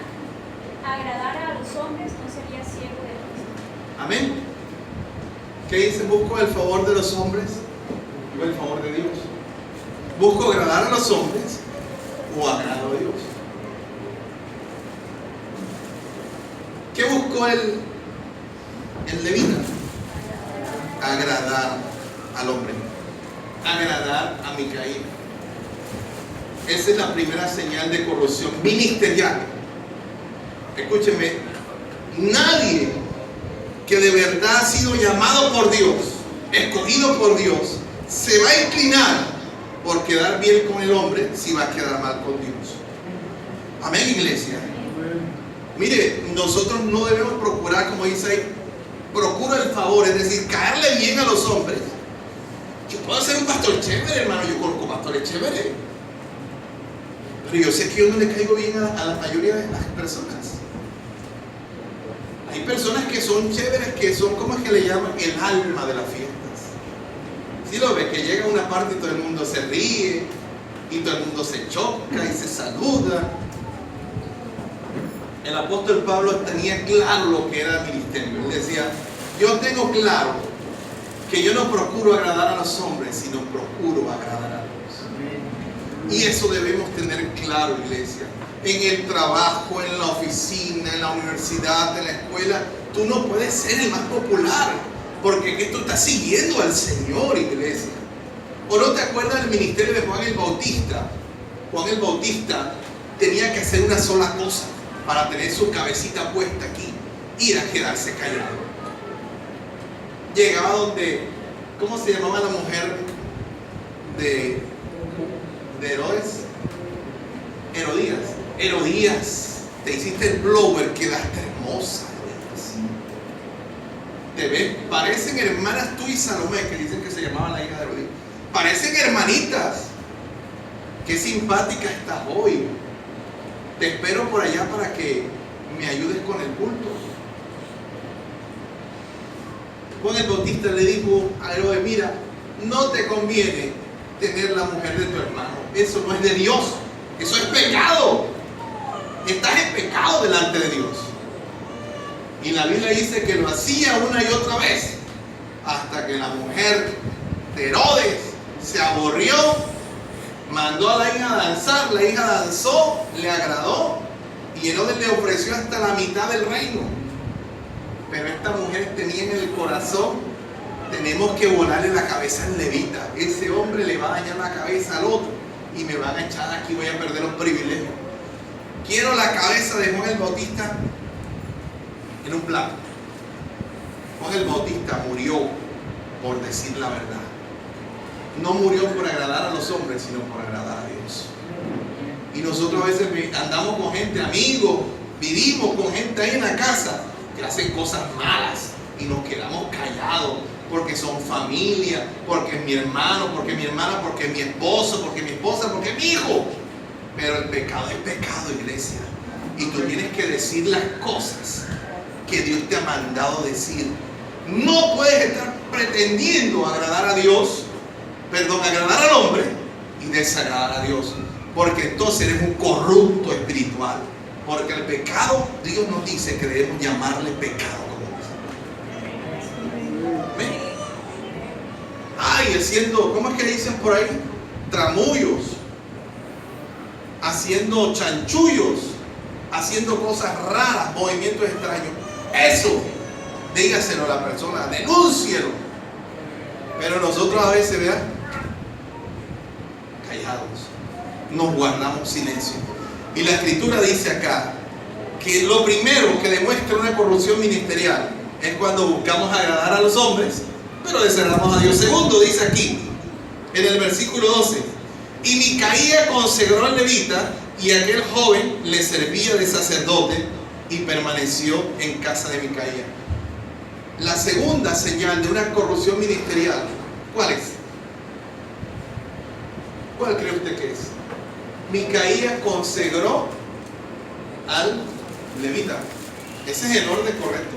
agradara a los hombres, no sería siervo de Cristo. Amén. ¿Qué dice? ¿Busco el favor de los hombres o el favor de Dios? ¿Busco agradar a los hombres o agrado a Dios? ¿Qué buscó el levita? Agradar al hombre, agradar a Micaía. Esa es la primera señal de corrupción ministerial. Escúchenme, nadie que de verdad ha sido llamado por Dios, escogido por Dios, se va a inclinar por quedar bien con el hombre si va a quedar mal con Dios. Amén, iglesia. Mire, nosotros no debemos procurar, como dice ahí, procura el favor, es decir, caerle bien a los hombres. Yo puedo ser un pastor chévere, hermano, yo conozco pastores chéveres, pero yo sé que yo no le caigo bien a la mayoría de las personas. Hay personas que son chéveres, que son, ¿cómo es que le llaman? El alma de las fiestas. Si lo ves, que llega a una parte y todo el mundo se ríe, y todo el mundo se choca y se saluda. El apóstol Pablo tenía claro lo que era el ministerio. Él decía: yo tengo claro que yo no procuro agradar a los hombres, sino procuro agradar a Dios. Y eso debemos tener claro, iglesia. En el trabajo, en la oficina, en la universidad, en la escuela, tú no puedes ser el más popular, porque esto está siguiendo al Señor, iglesia. ¿O no te acuerdas del ministerio de Juan el Bautista? Juan el Bautista tenía que hacer una sola cosa para tener su cabecita puesta aquí: ir a quedarse callado. Llegaba donde, ¿cómo se llamaba la mujer de Herodes? Herodías, te hiciste el blower, quedaste hermosa. Te ves, parecen hermanas tú y Salomé, que dicen que se llamaba la hija de Herodías. Parecen hermanitas. Qué simpática estás hoy. Te espero por allá para que me ayudes con el culto. Juan el Bautista le dijo a Herodes: mira, no te conviene tener la mujer de tu hermano. Eso no es de Dios. Eso es pecado. Estás en pecado delante de Dios. Y la Biblia dice que lo hacía una y otra vez, hasta que la mujer de Herodes se aburrió, mandó a la hija a danzar. La hija danzó, le agradó, y Herodes le ofreció hasta la mitad del reino. Pero esta mujer tenía en el corazón: tenemos que volarle la cabeza al levita. Ese hombre le va a dañar la cabeza al otro y me van a echar aquí, voy a perder los privilegios. Quiero la cabeza de Juan el Bautista en un plato. Juan el Bautista murió por decir la verdad. No murió por agradar a los hombres, sino por agradar a Dios. Y nosotros a veces andamos con gente, amigos, vivimos con gente ahí en la casa que hacen cosas malas, y nos quedamos callados porque son familia, porque es mi hermano, porque es mi hermana, porque es mi esposo, porque es mi esposa, porque es mi hijo. Pero el pecado es pecado, iglesia. Y tú tienes que decir las cosas que Dios te ha mandado decir. No puedes estar pretendiendo agradar a Dios, agradar al hombre y desagradar a Dios. Porque entonces eres un corrupto espiritual. Porque el pecado, Dios nos dice que debemos llamarle pecado. ¿Ven? Ay, haciendo, ¿cómo es que dicen por ahí? Tramullos, haciendo chanchullos, haciendo cosas raras, movimientos extraños. Eso, dígaselo a la persona, denúncielo. Pero nosotros a veces, vean, callados, nos guardamos silencio. Y la escritura dice acá que lo primero que demuestra una corrupción ministerial es cuando buscamos agradar a los hombres, pero desagradamos a Dios. Segundo, dice aquí, en el versículo 12, y Micaía consagró al levita, y aquel joven le servía de sacerdote y permaneció en casa de Micaía. La segunda señal de una corrupción ministerial, ¿cuál es? ¿Cuál cree usted que es? Micaía consagró al levita. ¿Ese es el orden correcto?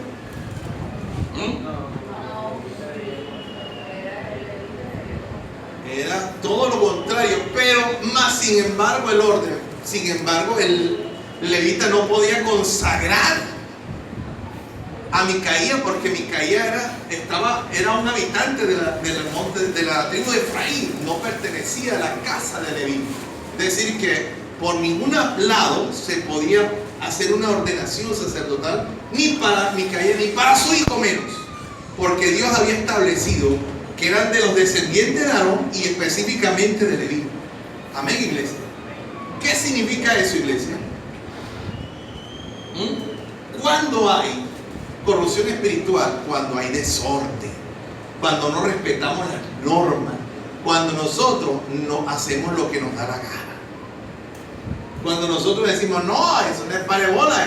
Era todo lo contrario, pero más sin embargo el orden. Sin embargo, el levita no podía consagrar a Micaía porque Micaía era un habitante del monte, de la tribu de Efraín, no pertenecía a la casa de Leví. Es decir, que por ningún lado se podía hacer una ordenación sacerdotal ni para Micaía ni para su hijo menos, porque Dios había establecido que eran de los descendientes de Aarón y específicamente de Leví. Amén, iglesia. ¿Qué significa eso, iglesia? ¿Cuándo hay corrupción espiritual? Cuando hay desorden, cuando no respetamos las normas, cuando nosotros no hacemos lo que nos da la gana. Cuando nosotros decimos, no, eso no es parebola.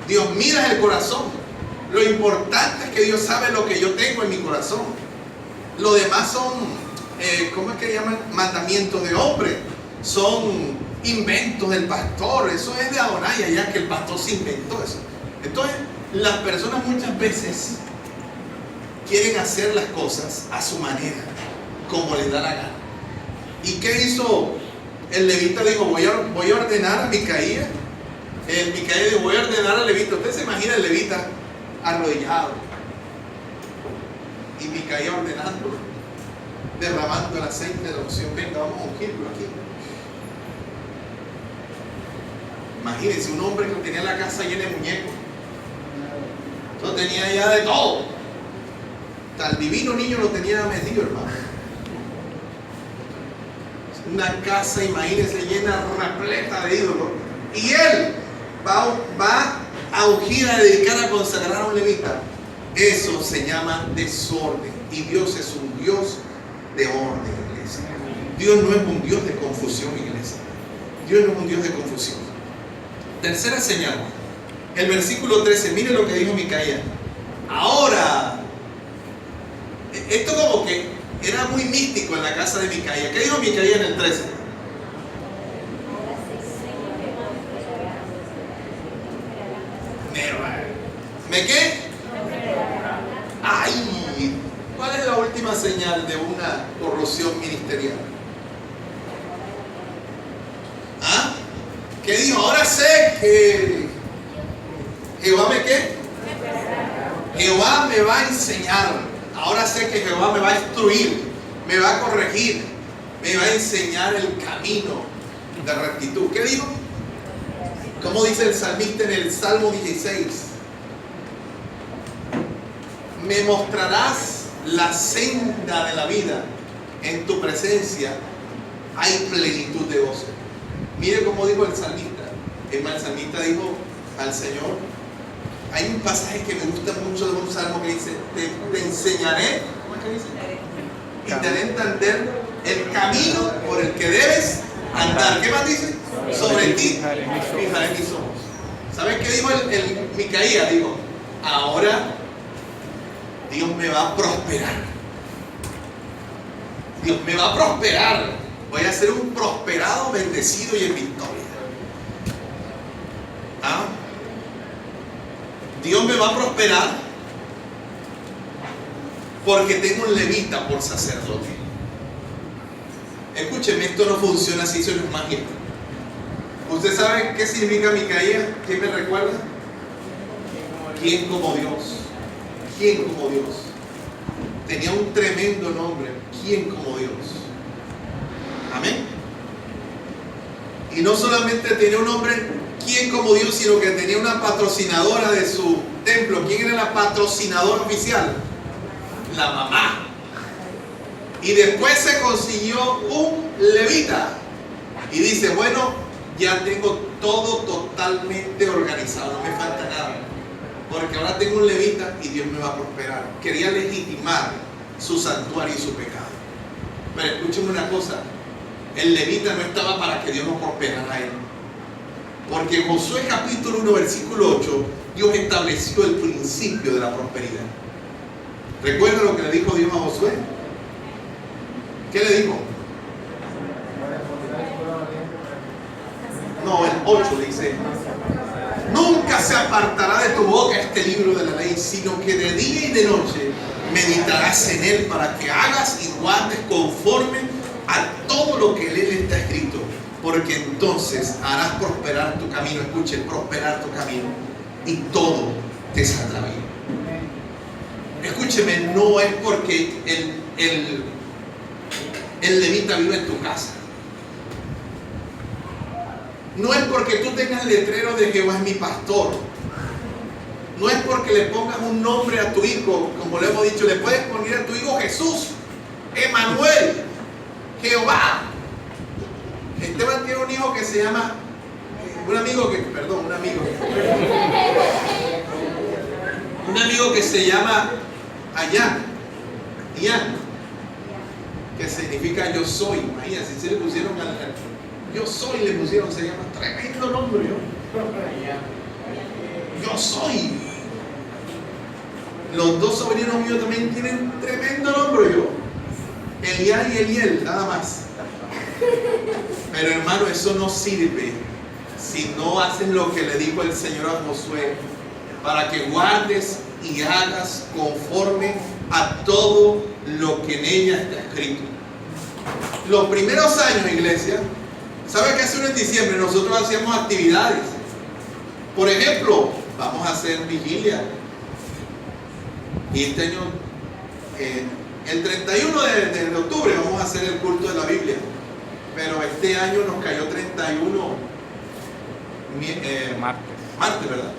Dios mira el corazón. Lo importante es que Dios sabe lo que yo tengo en mi corazón. Lo demás son, ¿cómo es que llaman? Mandamientos de hombre. Son inventos del pastor. Eso es de Adonai, ya que el pastor se inventó eso. Entonces, las personas muchas veces quieren hacer las cosas a su manera, como les da la gana. ¿Y qué hizo el levita? Dijo, voy a ordenar a Micaía. El Micaía dijo, voy a ordenar al levita. Usted se imagina el levita arrodillado y Micaía ordenándolo, derramando el aceite de la unción. Venga, vamos a ungirlo aquí. Imagínense un hombre que tenía la casa llena de muñecos. Eso tenía ya de todo. Tal divino niño lo tenía metido, hermano. Una casa, imagínense, llena, repleta de ídolos. Y él va a ungir, a dedicar, a consagrar a un levita. Eso se llama desorden. Y Dios es un Dios de orden, iglesia. Dios no es un Dios de confusión, iglesia. Dios no es un Dios de confusión. Tercera señal. El versículo 13. Mire lo que dijo Micaía. Ahora, esto como que era muy místico en la casa de Micaía. ¿Qué dijo Micaía en el 13? ¿Me qué? Ay, ¿cuál es la última señal de una corrupción ministerial? ¿Ah? ¿Qué dijo? Ahora sé que Jehová me qué? Jehová me va a enseñar. Ahora sé que Jehová me va a instruir, me va a corregir, me va a enseñar el camino de rectitud. ¿Qué dijo? ¿Cómo dice el salmista en el Salmo 16? Me mostrarás la senda de la vida. En tu presencia hay plenitud de gozo. Mire cómo dijo el salmista. El salmista dijo al Señor, hay un pasaje que me gusta mucho de un salmo que dice, te enseñaré, ¿cómo es que dice? Y te haré entender el camino por el que debes andar. ¿Qué más dice? Sobre ti fijaré mis ojos. ¿Saben qué dijo el Micaía? Dijo, ahora Dios me va a prosperar. Dios me va a prosperar. Voy a ser un prosperado, bendecido y en victoria. ¿Ah? Dios me va a prosperar porque tengo un levita por sacerdote. Escúcheme, esto no funciona así, eso no es magia. ¿Usted sabe qué significa Micaía? ¿Quién me recuerda? ¿Quién como Dios? ¿Quién como Dios? Tenía un tremendo nombre. ¿Quién como Dios? Amén. Y no solamente tenía un nombre, ¿quién como Dios? Sino que tenía una patrocinadora de su templo. ¿Quién era la patrocinadora oficial? La mamá. Y después se consiguió un levita. Y dice, bueno, ya tengo todo totalmente organizado, no me falta nada. Porque ahora tengo un levita y Dios me va a prosperar. Quería legitimar su santuario y su pecado. Pero escúcheme una cosa, el levita no estaba para que Dios no prosperara a él. Porque en Josué capítulo 1 versículo 8, Dios estableció el principio de la prosperidad. ¿Recuerda lo que le dijo Dios a Josué? ¿Qué le dijo? No, el 8 le dice: nunca se apartará de tu boca este libro de la ley, sino que de día y de noche meditarás en él para que hagas y guardes conforme a todo lo que en él está escrito, porque entonces harás prosperar tu camino. Escuche, prosperar tu camino y todo te saldrá bien. Escúcheme, no es porque el levita vive en tu casa. No es porque tú tengas el letrero de Jehová es mi pastor. No es porque le pongas un nombre a tu hijo, como le hemos dicho, le puedes poner a tu hijo Jesús, Emanuel, Jehová. Esteban tiene un hijo que se llama, un amigo que se llama Ian, que significa yo soy. Imagínense, si se le pusieron yo soy, le pusieron, se llama tremendo nombre. Yo soy. Los dos sobrinos míos también tienen tremendo nombre. Elián y Eliel, nada más. Pero hermano, eso no sirve si no haces lo que le dijo el Señor a Josué, para que guardes y hagas conforme a todo lo que en ella está escrito. Los primeros años, iglesia, ¿sabe qué hace uno en diciembre? Nosotros hacíamos actividades. Por ejemplo, vamos a hacer vigilia. Y este año, el 31 de octubre, vamos a hacer el culto de la Biblia. Pero este año nos cayó 31 martes, ¿verdad?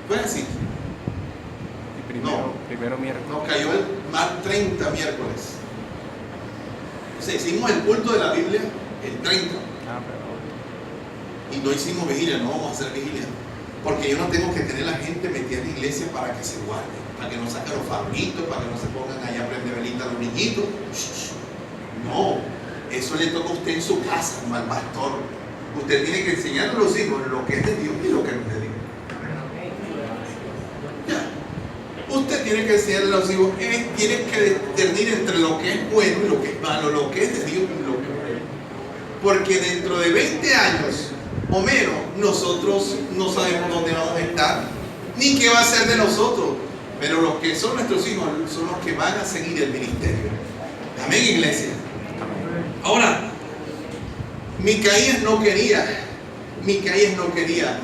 ¿Fue así? Primero miércoles. Nos cayó el 30 miércoles. O sea, hicimos el culto de la Biblia el 30. Y no hicimos vigilia, no vamos a hacer vigilia. Porque yo no tengo que tener a la gente metida en la iglesia para que se guarde, para que no saquen los fabritos, para que no se pongan allá a prender velita a los niñitos. No, eso le toca a usted en su casa, no al pastor. Usted tiene que enseñar a los hijos lo que es de Dios y lo que no es de Dios. Ya. Usted tiene que enseñar a los hijos, tiene que discernir entre lo que es bueno y lo que es malo, lo que es de Dios y lo que no es de Dios. Porque dentro de 20 años o menos, nosotros no sabemos dónde vamos a estar, ni qué va a ser de nosotros. Pero los que son nuestros hijos son los que van a seguir el ministerio. Amén, iglesia. Ahora, Micaías no quería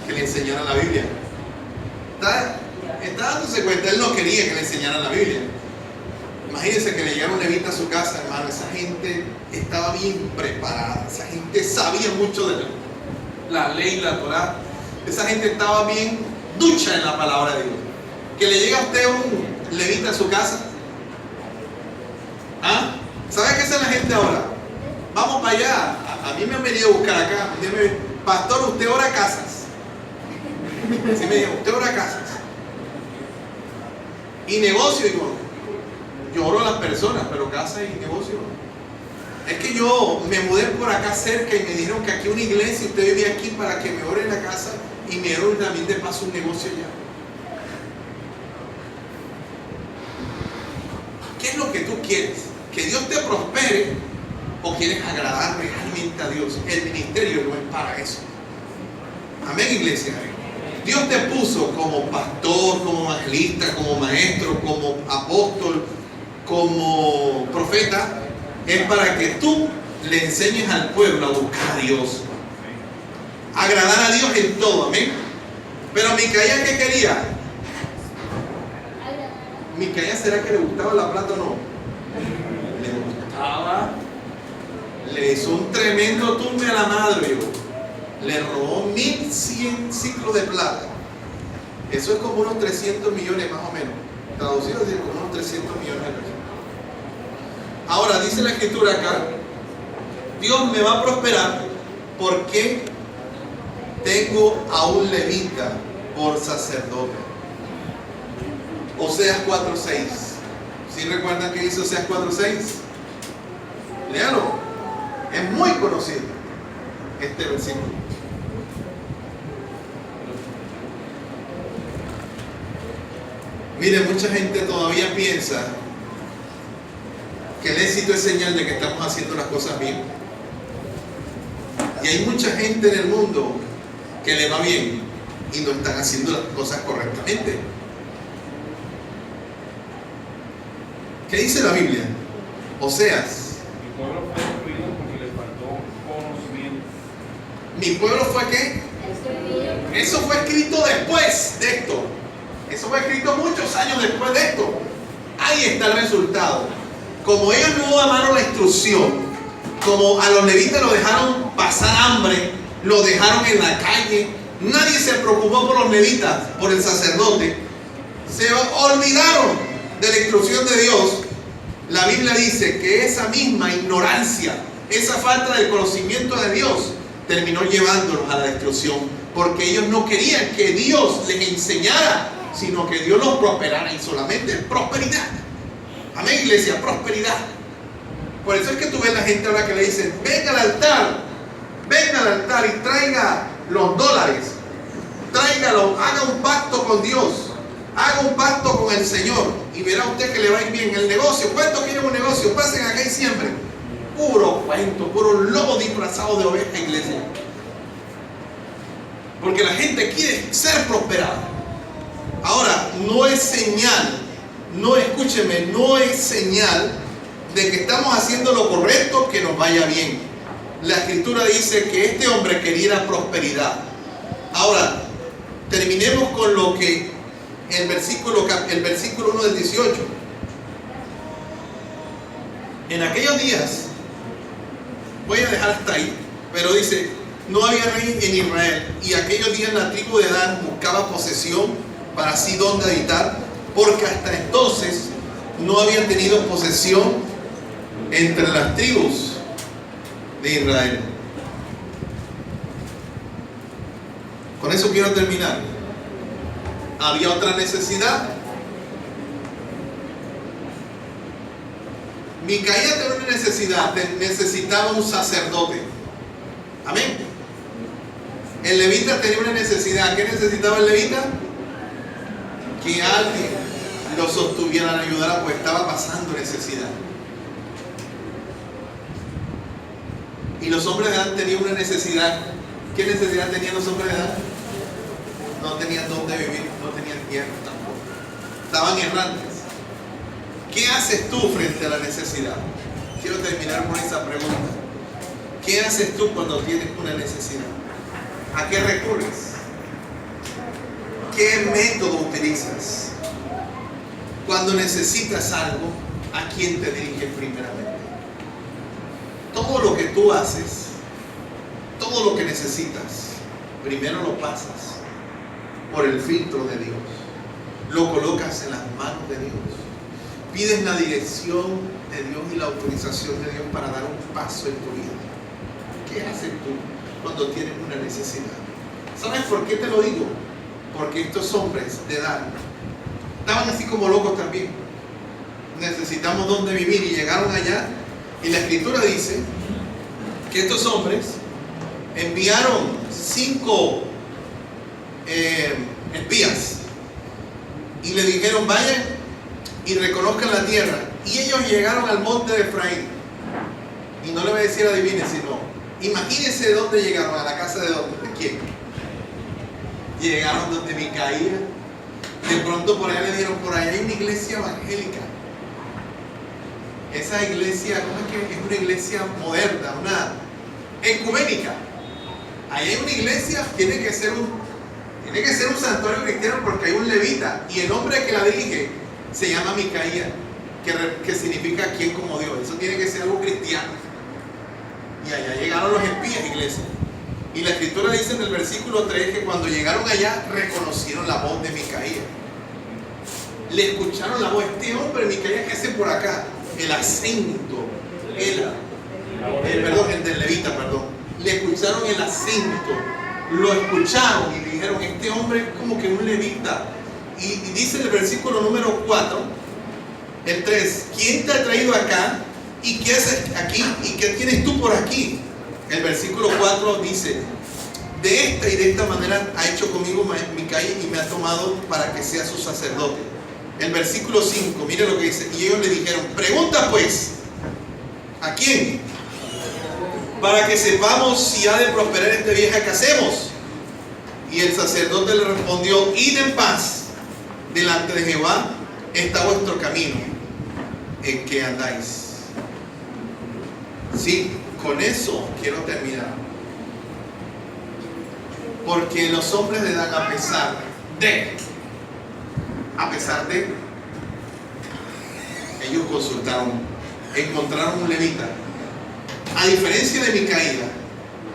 que le enseñaran la Biblia. ¿Está dándose cuenta? Él no quería que le enseñaran la Biblia. Imagínense que le llegara un levita a su casa, hermano. Esa gente estaba bien preparada. Esa gente sabía mucho de la ley y la Torah. Esa gente estaba bien ducha en la palabra de Dios. Que le llega a usted un levita a su casa. ¿Ah? ¿Sabe qué hace la gente ahora? Vamos para allá. A mí me han venido a buscar acá. Pastor, usted ora casas. Así me dijo, usted ora casas. Y negocio, digo, yo oro a las personas, pero casa y negocio. Es que yo me mudé por acá cerca y me dijeron que aquí una iglesia, usted vive aquí para que me ore en la casa y me ore también de paso un negocio allá. ¿Qué es lo que tú quieres? ¿Que Dios te prospere o quieres agradar realmente a Dios? El ministerio no es para eso. Amén, iglesia. Dios te puso como pastor, como evangelista, como maestro, como apóstol, como profeta. Es para que tú le enseñes al pueblo a buscar a Dios, agradar a Dios en todo. Amén. Pero Micaía, ¿qué quería? Micaía, ¿será que le gustaba la plata o no? Le gustaba. Le hizo un tremendo tumbe a la madre, yo. Le robó 1100 ciclos de plata. Eso es como unos 300 millones más o menos. Traducido es como unos 300 millones de pesos. Ahora dice la escritura acá: Dios me va a prosperar porque tengo a un levita por sacerdote. Oseas 4:6. ¿Sí recuerdan que dice Oseas 4:6? Léalo. Es muy conocido este versículo. Mire, mucha gente todavía piensa que el éxito es señal de que estamos haciendo las cosas bien. Y hay mucha gente en el mundo que le va bien y no están haciendo las cosas correctamente. ¿Qué dice la Biblia? Oseas. Mi pueblo fue destruido porque le faltó conocimiento. ¿Mi pueblo fue qué? Eso fue escrito después de esto. Eso fue escrito muchos años después de esto. Ahí está el resultado. Como ellos no amaron la instrucción, como a los levitas lo dejaron pasar hambre, lo dejaron en la calle, nadie se preocupó por los levitas, por el sacerdote, se olvidaron de la instrucción de Dios. La Biblia dice que esa misma ignorancia, esa falta de conocimiento de Dios, terminó llevándolos a la destrucción, porque ellos no querían que Dios les enseñara, sino que Dios los prosperara, y solamente prosperidad. Amén, iglesia, prosperidad. Por eso es que tú ves la gente ahora que le dicen: venga al altar y traiga los dólares, tráigalo, haga un pacto con Dios, haga un pacto con el Señor y verá usted que le va a ir bien el negocio. ¿Cuántos quieren un negocio? Pasen acá y siempre. Puro cuento, puro lobo disfrazado de oveja, iglesia. Porque la gente quiere ser prosperada. Ahora, no es señal, no es señal de que estamos haciendo lo correcto que nos vaya bien. La escritura dice que este hombre quería prosperidad. Ahora, terminemos con lo que el versículo 1 del 18. En aquellos días, voy a dejar hasta ahí, pero dice: no había rey en Israel, y aquellos días la tribu de Dan buscaba posesión para sí donde habitar, porque hasta entonces no habían tenido posesión entre las tribus de Israel. Con eso quiero terminar. Había otra necesidad. Micaía tenía una necesidad, necesitaba un sacerdote. Amén. El levita tenía una necesidad. ¿Qué necesitaba el levita? Que alguien lo sostuviera, lo ayudara, pues estaba pasando necesidad. Y los hombres de Dan tenían una necesidad. ¿Qué necesidad tenían los hombres de Dan? No tenían dónde vivir, no tenían tierra tampoco. Estaban errantes. ¿Qué haces tú frente a la necesidad? Quiero terminar con esa pregunta. ¿Qué haces tú cuando tienes una necesidad? ¿A qué recurres? ¿Qué método utilizas? Cuando necesitas algo, ¿a quién te diriges primeramente? Todo lo que tú haces, todo lo que necesitas, primero lo pasas por el filtro de Dios. Lo colocas en las manos de Dios. Pides la dirección de Dios y la autorización de Dios para dar un paso en tu vida. ¿Qué haces tú cuando tienes una necesidad? ¿Sabes por qué te lo digo? Porque estos hombres de Dan estaban así como locos también. Necesitamos dónde vivir, y llegaron allá. Y la escritura dice que estos hombres enviaron 5 espías y le dijeron: vayan, y reconozcan la tierra. Y ellos llegaron al monte de Efraín. Y no le voy a decir adivinen, sino imagínense de dónde llegaron, a la casa de dónde, de quién. Llegaron donde Micaía. De pronto por allá le dijeron, por allá hay una iglesia evangélica. Esa iglesia, ¿cómo es que es una iglesia moderna, una ecuménica? Ahí hay una iglesia, tiene que ser un santuario cristiano porque hay un levita y el hombre que la dirige se llama Micaía, que significa quien como Dios. Eso tiene que ser algo cristiano. Y allá llegaron los espías, iglesia. Y la escritura dice en el versículo 3 que cuando llegaron allá reconocieron la voz de Micaía. Le escucharon la voz. Este hombre, Micaía, ¿qué hace por acá? El acento, el del levita, perdón. Le escucharon el acento, lo escucharon y dijeron, este hombre es como que un levita. Y dice el versículo número 4, el 3, ¿quién te ha traído acá? ¿Y qué haces aquí? ¿Y qué tienes tú por aquí? El versículo 4 dice, de esta y de esta manera ha hecho conmigo Micaía y me ha tomado para que sea su sacerdote. El versículo 5, mire lo que dice, y ellos le dijeron, pregunta pues, ¿a quién? Para que sepamos si ha de prosperar este viaje que hacemos. Y el sacerdote le respondió, id en paz, delante de Jehová está vuestro camino, en que andáis. Sí, con eso quiero terminar. Porque los hombres le dan a pesar de, ellos consultaron, encontraron un levita. A diferencia de Micaía,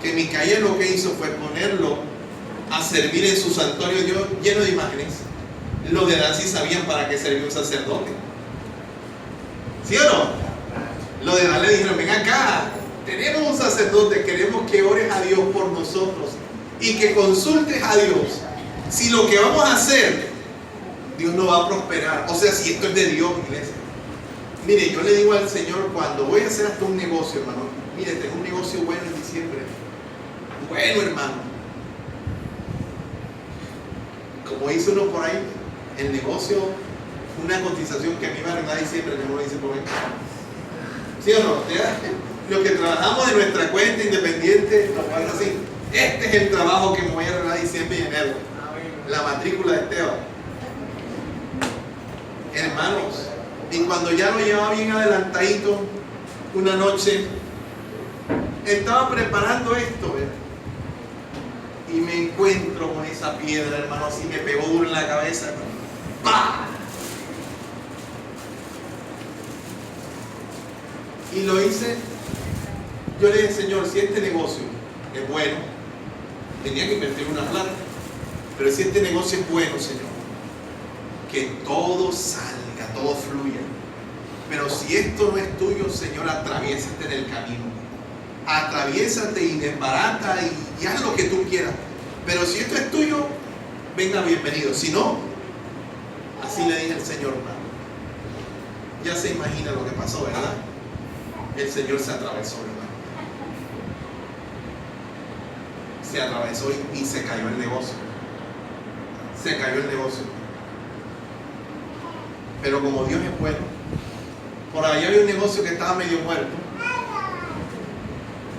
que Micaía lo que hizo fue ponerlo a servir en su santuario lleno de imágenes. Los de Dan sí sabían para qué servía un sacerdote. ¿Sí o no? Los de Dan le dijeron, ven acá, tenemos un sacerdote, queremos que ores a Dios por nosotros y que consultes a Dios. Si lo que vamos a hacer, Dios no va a prosperar. O sea, si esto es de Dios, iglesia. Mire, yo le digo al Señor, cuando voy a hacer hasta un negocio, hermano, mire, tengo un negocio bueno en diciembre. Bueno, hermano. Como hizo uno por ahí, el negocio, una cotización que a mí me arregla diciembre, el negocio dice por ahí. ¿Sí o no? Los que trabajamos en nuestra cuenta independiente, nos pasa así. Este es el trabajo que me voy a arreglar diciembre y enero. La matrícula de Esteban. Hermanos, y cuando ya lo llevaba bien adelantadito, una noche, estaba preparando esto, y me encuentro con esa piedra, hermano, así me pegó duro en la cabeza, hermano. ¡Pah! Y lo hice. Yo le dije, Señor, si este negocio es bueno, tenía que invertir una plata, pero si este negocio es bueno, Señor, que todo salga, todo fluya. Pero si esto no es tuyo, Señor, atraviésate en el camino. Atraviésate y desbarata y haz lo que tú quieras. Pero si esto es tuyo, venga, bienvenido. Si no, así le dije al Señor, hermano. Ya se imagina lo que pasó, ¿verdad? El Señor se atravesó, hermano. Se atravesó y se cayó el negocio. Se cayó el negocio. Pero como Dios es bueno, por ahí había un negocio que estaba medio muerto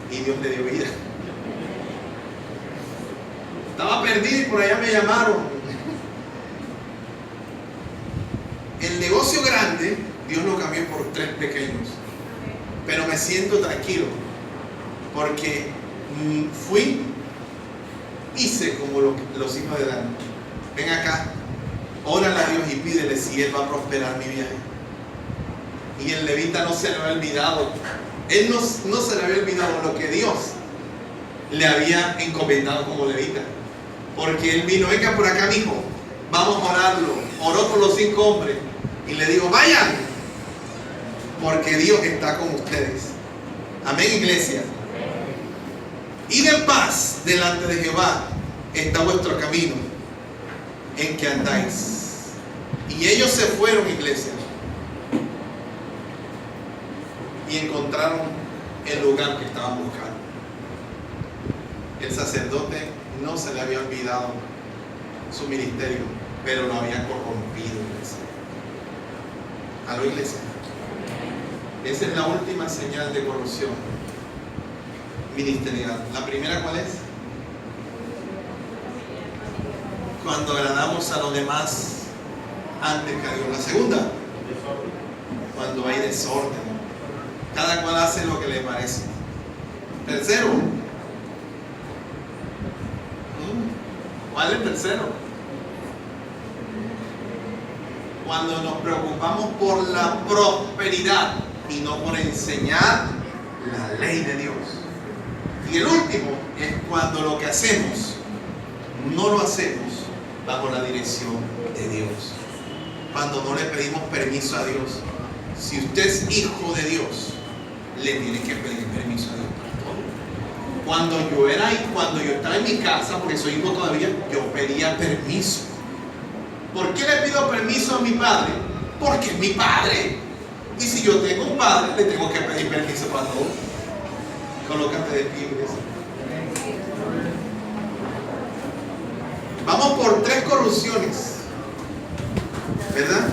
y Dios le dio vida. Estaba perdido y por allá me llamaron. El negocio grande, Dios lo cambió por 3 pequeños. Pero me siento tranquilo porque fui, hice como los hijos de Dan. Ven acá, órale a Dios y pídele si Él va a prosperar mi viaje. Y el levita no se le había olvidado. Él no se le había olvidado lo que Dios le había encomendado como levita. Porque él vino, venga por acá, mijo, vamos a orarlo. Oró por los 5 hombres y le digo, vayan, porque Dios está con ustedes. Amén, iglesia. Id en paz delante de Jehová está vuestro camino, en que andáis. Y ellos se fueron, iglesia, y encontraron el lugar que estaban buscando. El sacerdote no se le había olvidado su ministerio, pero lo había corrompido, iglesia. a la iglesia. Esa es la última señal de corrupción ministerial. ¿La primera cuál es? Cuando agradamos a los demás antes que a Dios. La segunda, cuando hay desorden. Cada cual hace lo que le parece. Tercero, ¿cuál es el tercero? Cuando nos preocupamos por la prosperidad y no por enseñar la ley de Dios. Y el último es cuando lo que hacemos no lo hacemos bajo la dirección de Dios. Cuando no le pedimos permiso a Dios. Si usted es hijo de Dios, le tiene que pedir permiso a Dios para todo. Cuando yo estaba en mi casa, porque soy hijo todavía, yo pedía permiso. ¿Por qué le pido permiso a mi padre? Porque es mi padre. Y si yo tengo un padre, le tengo que pedir permiso para todo. Colócate de pie, iglesia. Vamos por 3 corrupciones, ¿verdad?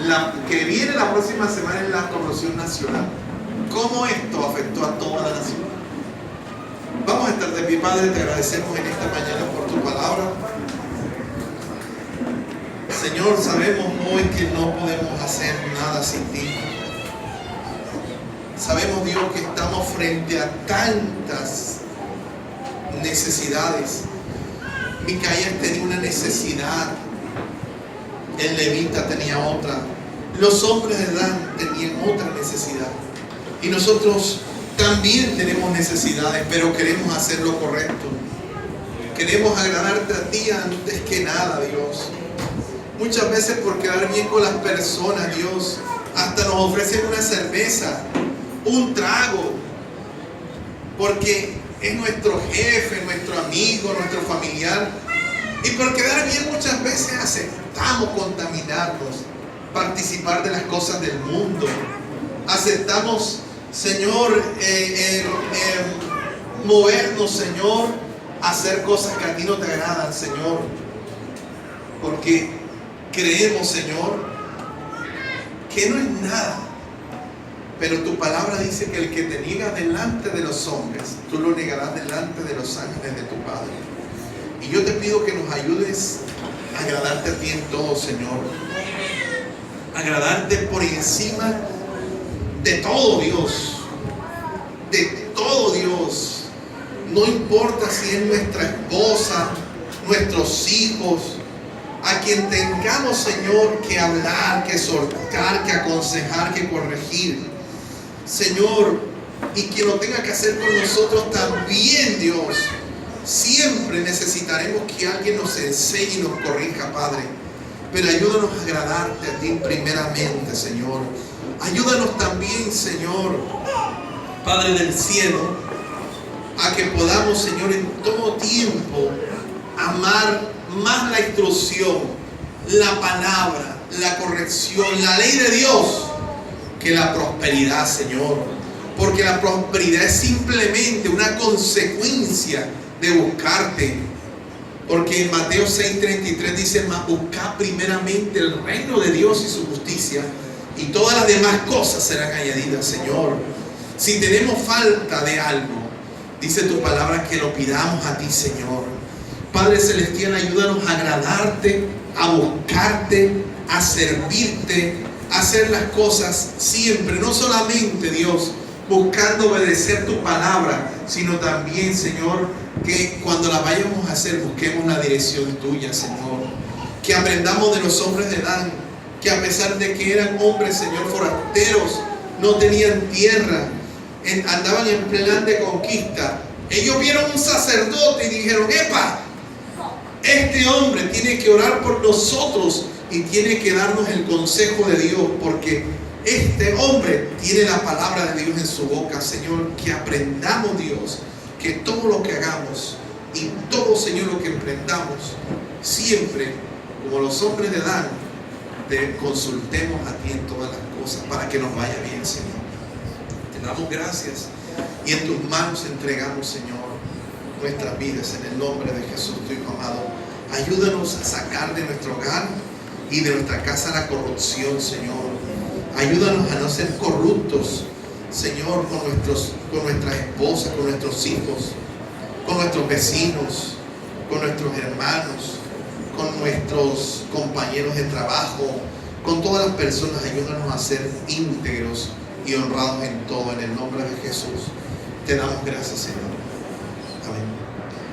La que viene la próxima semana es la corrupción nacional. ¿Cómo esto afectó a toda la nación? Vamos a estar de pie, Padre. Te agradecemos en esta mañana por tu palabra. Señor, sabemos hoy que no podemos hacer nada sin ti. Sabemos, Dios, que estamos frente a tantas necesidades. Micaías tenía una necesidad, el levita tenía otra, los hombres de Dan tenían otra necesidad. Y nosotros también tenemos necesidades, pero queremos hacer lo correcto. Queremos agradarte a ti antes que nada, Dios. Muchas veces por quedar bien con las personas, Dios, hasta nos ofrecen una cerveza, un trago, porque es nuestro jefe, nuestro amigo, nuestro familiar. Y por quedar bien muchas veces aceptamos contaminarnos, participar de las cosas del mundo. Aceptamos, Señor, movernos, Señor, a hacer cosas que a ti no te agradan, Señor. Porque creemos, Señor, que no es nada. Pero tu palabra dice que el que te niega delante de los hombres, tú lo negarás delante de los ángeles de tu Padre. Y yo te pido que nos ayudes a agradarte a ti en todo, Señor. Agradarte por encima de todo, Dios. De todo, Dios. No importa si es nuestra esposa, nuestros hijos, a quien tengamos, Señor, que hablar, que exhortar, que aconsejar, que corregir. Señor, y quien lo tenga que hacer con nosotros también, Dios. Siempre necesitaremos que alguien nos enseñe y nos corrija, Padre. Pero ayúdanos a agradarte a ti primeramente, Señor. Ayúdanos también, Señor, Padre del cielo, a que podamos, Señor, en todo tiempo amar más la instrucción, la palabra, la corrección, la ley de Dios, que la prosperidad, Señor. Porque la prosperidad es simplemente una consecuencia de buscarte. Porque en Mateo 6:33 dice: buscad primeramente el reino de Dios y su justicia, y todas las demás cosas serán añadidas, Señor. Si tenemos falta de algo, dice tu palabra que lo pidamos a ti, Señor. Padre celestial, ayúdanos a agradarte, a buscarte, a servirte, a hacer las cosas siempre, no solamente, Dios, buscando obedecer tu palabra, sino también, Señor, que cuando la vayamos a hacer busquemos la dirección tuya, Señor. Que aprendamos de los hombres de Dan, que a pesar de que eran hombres, Señor, forasteros, no tenían tierra, andaban en plan de conquista. Ellos vieron un sacerdote y dijeron: ¡epa! Este hombre tiene que orar por nosotros y tiene que darnos el consejo de Dios, porque este hombre tiene la palabra de Dios en su boca. Señor, que aprendamos, Dios, que todo lo que hagamos y todo, Señor, lo que emprendamos, siempre, como los hombres de Dan, te consultemos a ti en todas las cosas para que nos vaya bien, Señor. Te damos gracias y en tus manos entregamos, Señor, nuestras vidas en el nombre de Jesús, tu Hijo amado. Ayúdanos a sacar de nuestro hogar y de nuestra casa la corrupción, Señor. Ayúdanos a no ser corruptos, Señor, con nuestras esposas, con nuestros hijos, con nuestros vecinos, con nuestros hermanos, con nuestros compañeros de trabajo, con todas las personas. Ayúdanos a ser íntegros y honrados en todo, en el nombre de Jesús. Te damos gracias, Señor. Amén.